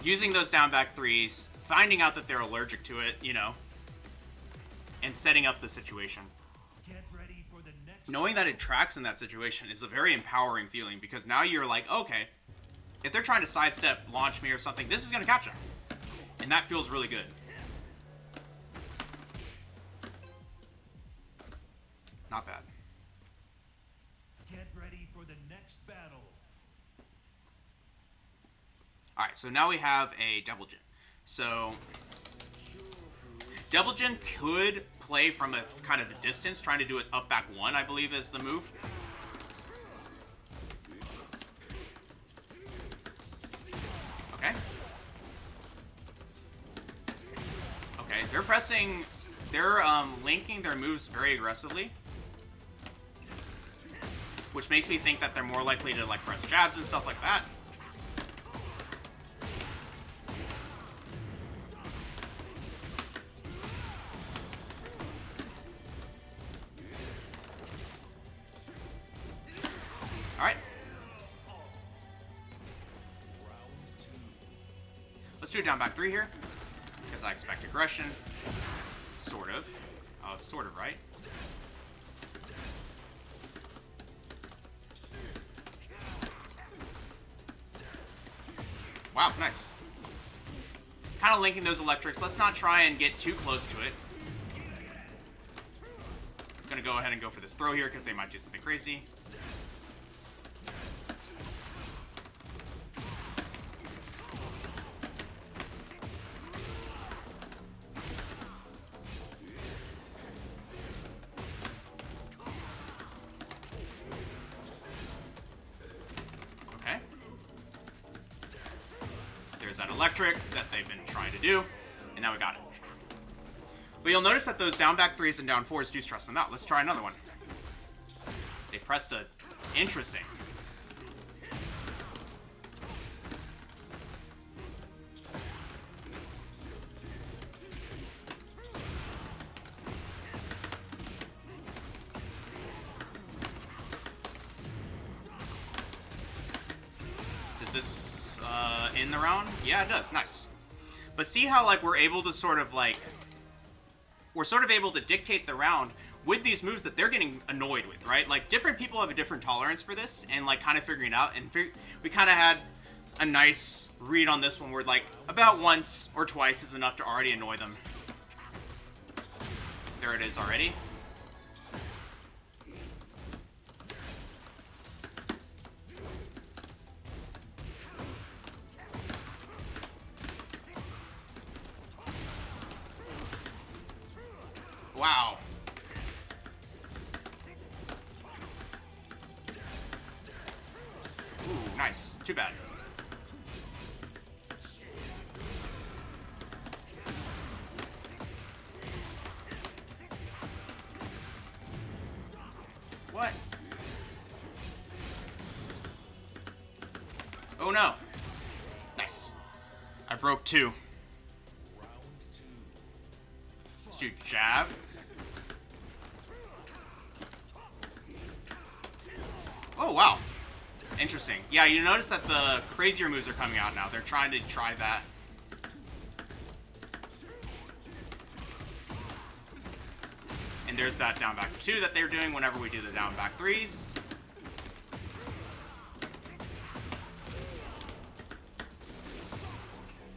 Using those down back threes, finding out that they're allergic to it, you know, and setting up the situation.
Get ready for the next
Knowing that it tracks in that situation is a very empowering feeling, because now you're like, okay, if they're trying to sidestep, launch me or something, this is going to catch them. And that feels really good. Not bad.
Get ready for the next battle.
Alright, so now we have a Devil Jin. So, Devil Jin could play from a kind of a distance, trying to do his up back one, I believe is the move. Okay. Okay, they're pressing, they're linking their moves very aggressively, which makes me think that they're more likely to like press jabs and stuff like that. Alright. Let's do a down back three here, because I expect aggression. Sort of. Sort of, right? Wow, nice. Kind of linking those electrics. Let's not try and get too close to it. I'm gonna go ahead and go for this throw here, because they might do something crazy. That electric that they've been trying to do, and now we got it. But you'll notice that those down back threes and down fours do stress them out. Let's try another one. They pressed a... Interesting. Does this in the round? Yeah, it does. Nice. But see how like we're able to sort of like able to dictate the round with these moves that they're getting annoyed with, right? Like different people have a different tolerance for this, and like kind of figuring it out. And we kind of had a nice read on this one where like about once or twice is enough to already annoy them. There it is already. Wow. Ooh, nice. Too bad. What? Oh no. Nice. I broke two. Let's do jab. Oh, wow. Interesting. Yeah, you notice that the crazier moves are coming out now. They're trying to try that. And there's that down back two that they're doing whenever we do the down back threes.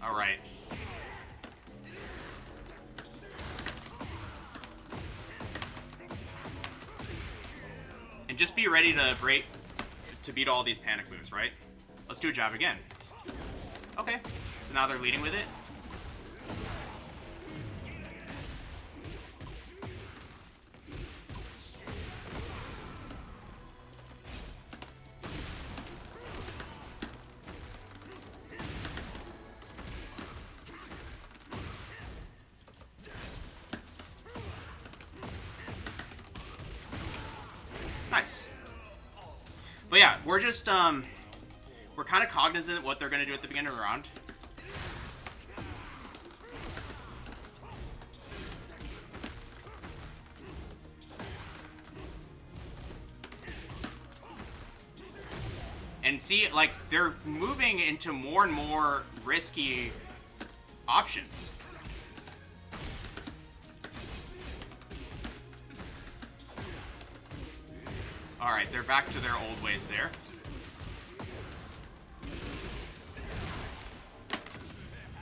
All right. And just be ready to beat all these panic moves, right? Let's do a jab again. Okay, so now they're leading with it. Nice. But yeah, we're just, we're kind of cognizant of what they're going to do at the beginning of the round. And see, like, they're moving into more and more risky options. Alright, they're back to their old ways there.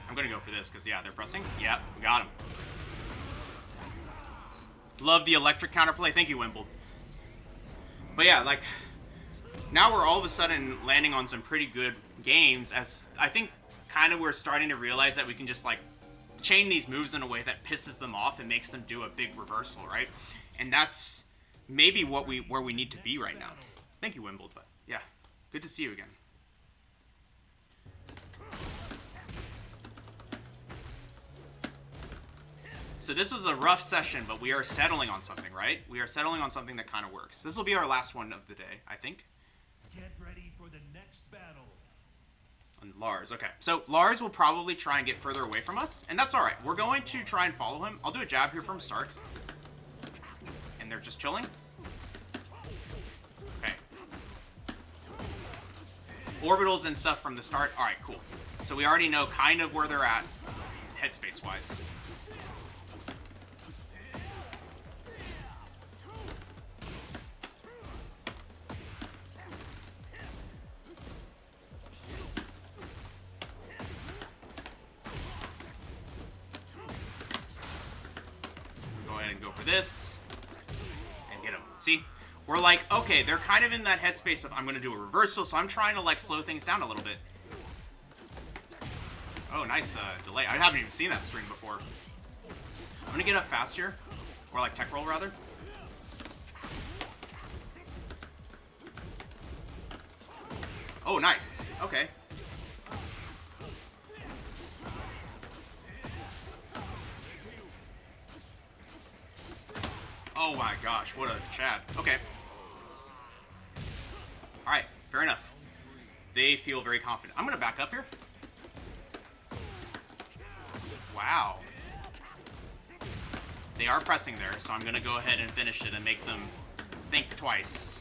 I'm gonna go for this, because, yeah, they're pressing. Yep, we got him. Love the electric counterplay. Thank you, Wimbled. But yeah, like, now we're all of a sudden landing on some pretty good games, as I think kind of we're starting to realize that we can just, like, chain these moves in a way that pisses them off and makes them do a big reversal, right? And that's maybe where we need to be right now. Thank you, Wimbled, but yeah, good to see you again. So this was a rough session, but we are settling on something, right? We are settling on something that kind of works. This will be our last one of the day, I think.
Get ready for the next battle.
And Lars, okay. So Lars will probably try and get further away from us, and that's all right. We're going to try and follow him. I'll do a jab here from start. And they're just chilling. Okay. Orbitals and stuff from the start. All right, cool. So we already know kind of where they're at, headspace-wise. This and get him. See, we're like, okay, they're kind of in that headspace of I'm gonna do a reversal, so I'm trying to like slow things down a little bit. Oh, nice delay. I haven't even seen that string before. I'm gonna get up fast here, or like tech roll rather. Oh, nice. Okay. Oh my gosh, what a Chad. Okay. Alright, fair enough. They feel very confident. I'm gonna back up here. Wow. They are pressing there, so I'm gonna go ahead and finish it and make them think twice.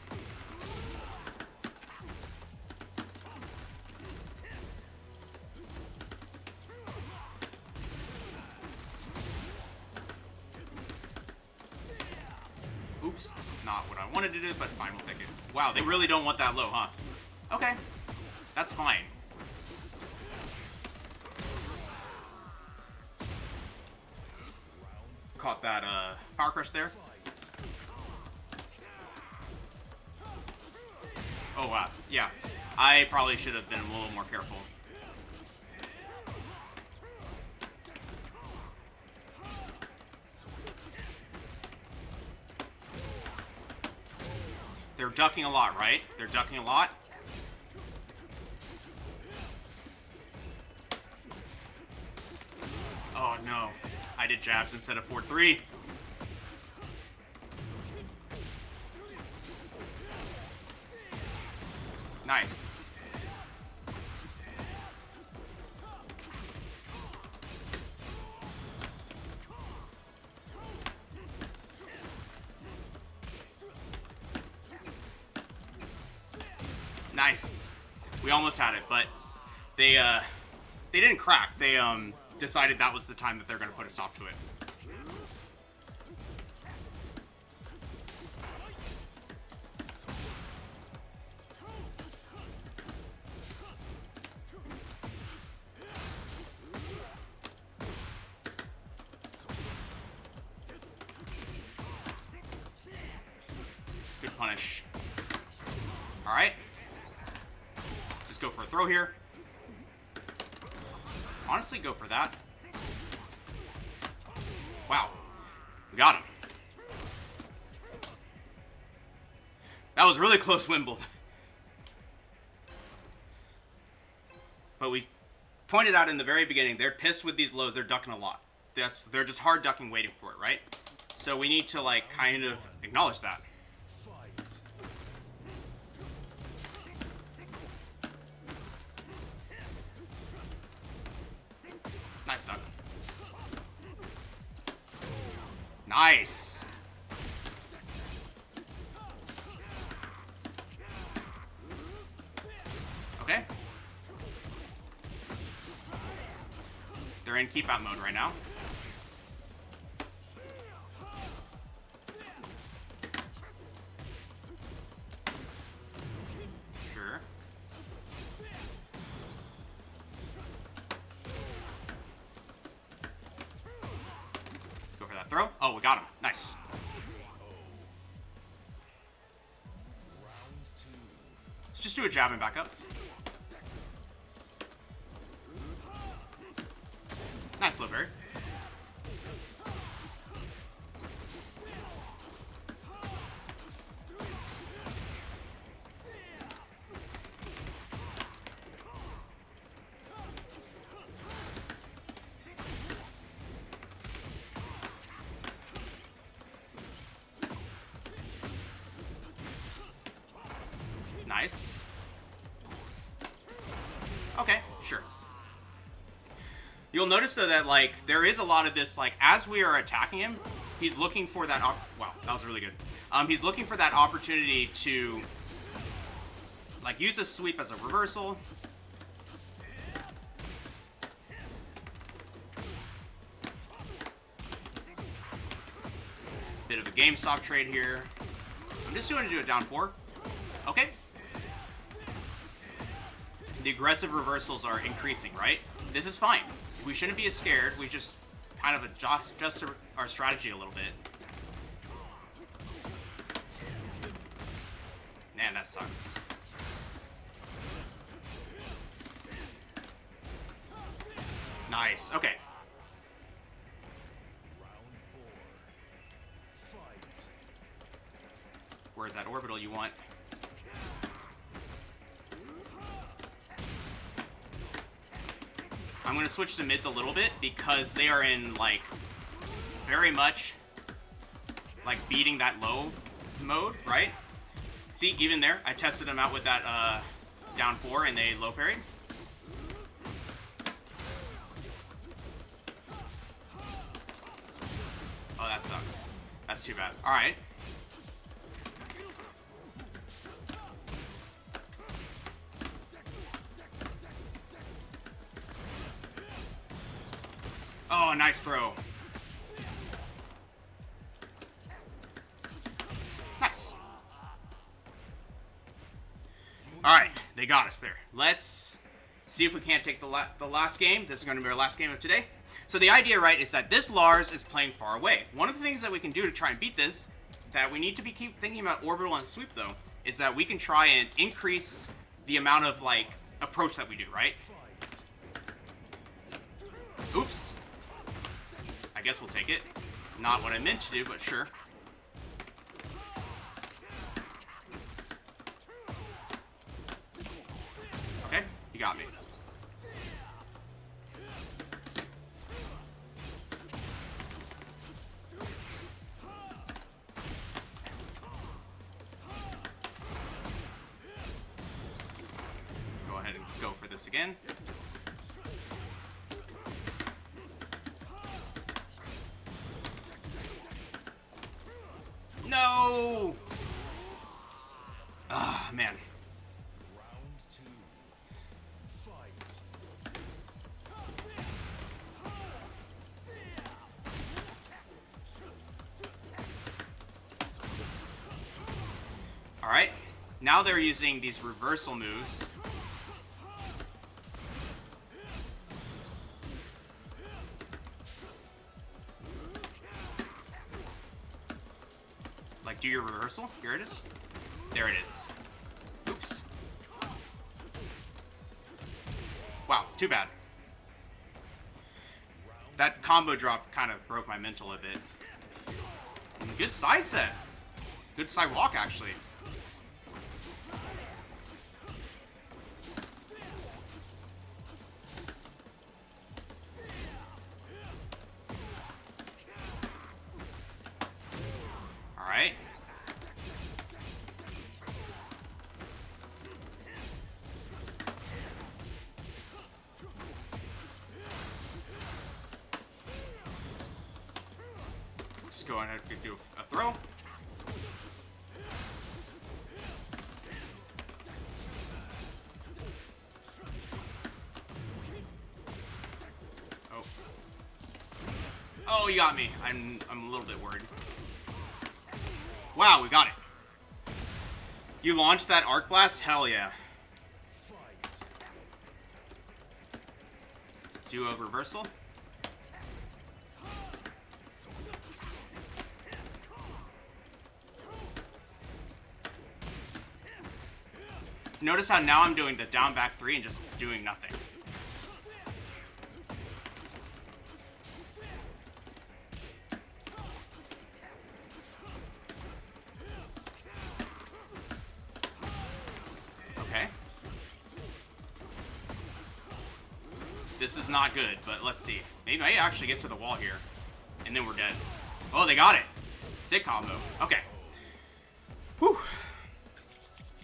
Oops, not what I wanted to do, but fine, we'll take it. Wow, they really don't want that low, huh? Okay, that's fine. Caught that power crush there. Oh wow, yeah. I probably should have been a little more careful. They're ducking a lot, right? They're ducking a lot. Oh no, I did jabs instead of 4-3. Nice. Nice. We almost had it, but they didn't crack. They decided that was the time that they're going to put a stop to it. Good punish. All right. Just go for a throw here. Honestly, go for that. Wow. We got him. That was really close, Wimbled. But we pointed out in the very beginning, they're pissed with these lows. They're ducking a lot. They're just hard ducking, waiting for it, right? So we need to, like, kind of acknowledge that. Nice duck. Nice. Okay. They're in keep out mode right now. Sure. Go for that throw. Oh, we got him. Nice. Let's just do a jab and back up. Nice low parry. Nice. Okay, sure. You'll notice though that like there is a lot of this like as we are attacking him, he's looking for that. Wow, that was really good. He's looking for that opportunity to like use a sweep as a reversal. Bit of a GameStop trade here. I'm just going to do a down 4. Okay. The aggressive reversals are increasing, right? This is fine. We shouldn't be as scared. We just kind of adjust our strategy a little bit. Man, that sucks. Nice. Okay. Where's that orbital you want? I'm going to switch to mids a little bit because they are in, like, very much, like, beating that low mode, right? See, even there, I tested them out with that down 4 and they low parried. Oh, that sucks. That's too bad. All right. Oh, nice throw. Nice. All right, they got us there. Let's see if we can't take the last game. This is going to be our last game of today. So the idea, right, is that this Lars is playing far away. One of the things that we can do to try and beat this, that we need to keep thinking about orbital and sweep, though, is that we can try and increase the amount of, like, approach that we do, right? Oops. I guess we'll take it. Not what I meant to do, but sure. Okay, you got me. Go ahead and go for this again. No! Ah, man. All right. Now they're using these reversal moves. Like, do your reversal. Here it is. There it is. Oops. Wow, too bad. That combo drop kind of broke my mental a bit. Good side set. Good side walk, actually. All right. go ahead and do a throw. Oh. Oh, you got me. I'm a little bit worried. Wow, we got it. You launched that arc blast? Hell yeah. Do a reversal. Notice how now I'm doing the down back 3 and just doing nothing. Okay. This is not good, but let's see. Maybe I actually get to the wall here, and then we're dead. Oh, they got it. Sick combo. Okay. Whew.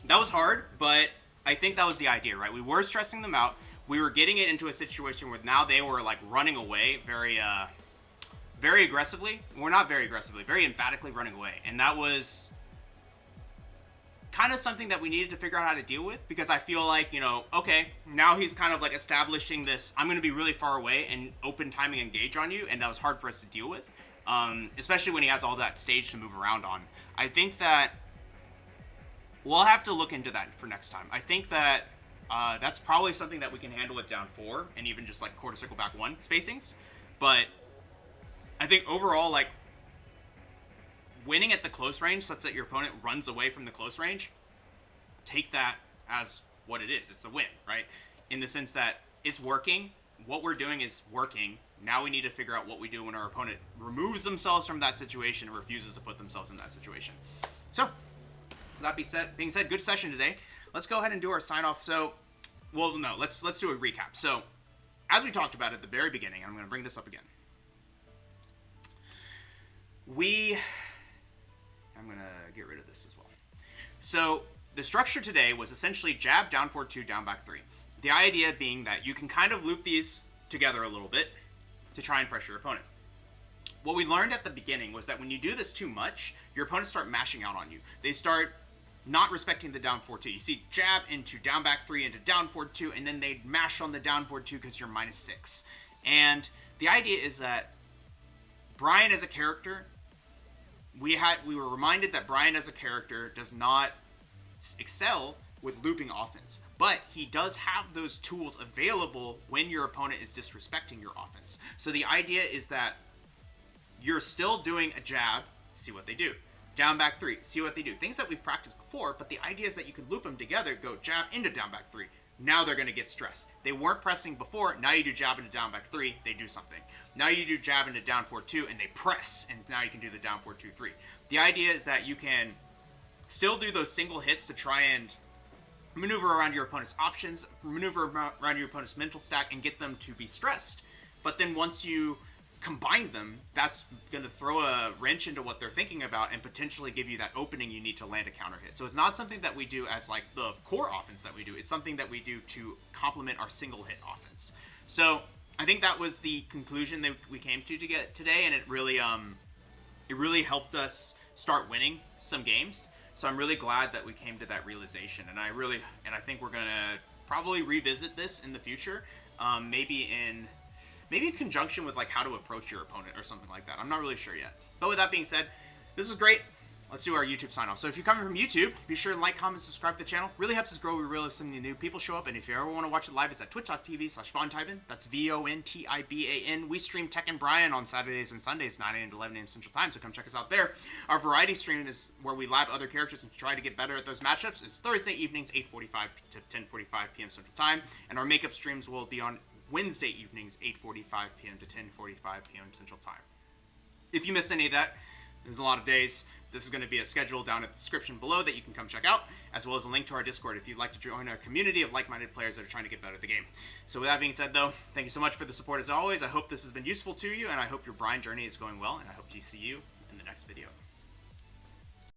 That was hard, but I think that was the idea, right? We were stressing them out. We were getting it into a situation where now they were like running away very aggressively. Well, not very aggressively, very emphatically running away. And that was kind of something that we needed to figure out how to deal with, because I feel like, you know, okay, now he's kind of like establishing this, I'm going to be really far away and open timing engage on you, and that was hard for us to deal with, especially when he has all that stage to move around on. I think that we'll have to look into that for next time. I think that that's probably something that we can handle with down 4 and even just like quarter circle back 1 spacings. But I think overall, like, winning at the close range such that your opponent runs away from the close range, take that as what it is. It's a win, right? In the sense that it's working. What we're doing is working. Now we need to figure out what we do when our opponent removes themselves from that situation and refuses to put themselves in that situation. So, that being said, good session today. Let's go ahead and do our sign off. So, well, no, let's do a recap. So, as we talked about at the very beginning, I'm going to bring this up again. I'm going to get rid of this as well. So, the structure today was essentially jab, down 4-2, down back 3. The idea being that you can kind of loop these together a little bit to try and pressure your opponent. What we learned at the beginning was that when you do this too much, your opponents start mashing out on you. They start not respecting the down 4-2. You see jab into down back 3 into down 4-2, and then they mash on the down 4-2 because you're -6. And the idea is that Bryan as a character, we were reminded that Bryan as a character does not excel with looping offense, but he does have those tools available when your opponent is disrespecting your offense. So the idea is that you're still doing a jab, see what they do. Down back 3, see what they do. Things that we've practiced before, but the idea is that you can loop them together, go jab into down back 3. Now they're going to get stressed. They weren't pressing before, now you do jab into down back 3, they do something. Now you do jab into down 4-2, and they press, and now you can do the down 4-2-3. The idea is that you can still do those single hits to try and maneuver around your opponent's options, maneuver around your opponent's mental stack, and get them to be stressed. But then once you combine them, that's going to throw a wrench into what they're thinking about and potentially give you that opening you need to land a counter hit. So it's not something that we do as like the core offense that we do. It's something that we do to complement our single hit offense. So I think that was the conclusion that we came to get today, and it really helped us start winning some games. So I'm really glad that we came to that realization, and I think we're gonna probably revisit this in the future, maybe in conjunction with like how to approach your opponent or something like that. I'm not really sure yet. But with that being said, this was great. Let's do our YouTube sign off. So if you're coming from YouTube, be sure to like, comment, subscribe to the channel. Really helps us grow. We really have some new people show up. And if you ever want to watch it live, it's at twitch.tv/VonTyban. That's VONTIBAN. We stream Tekken Bryan on Saturdays and Sundays, 9 a.m. to 11 a.m. Central Time. So come check us out there. Our variety stream is where we lab other characters and try to get better at those matchups. It's Thursday evenings, 8:45 to 10:45 p.m. Central Time. And our makeup streams will be on Wednesday evenings, 8:45 p.m. to 10:45 p.m. Central Time. If you missed any of that, there's a lot of days. This is going to be a schedule down in the description below that you can come check out, as well as a link to our Discord if you'd like to join our community of like-minded players that are trying to get better at the game. So with that being said, though, thank you so much for the support as always. I hope this has been useful to you, and I hope your Bryan journey is going well, and I hope to see you in the next video.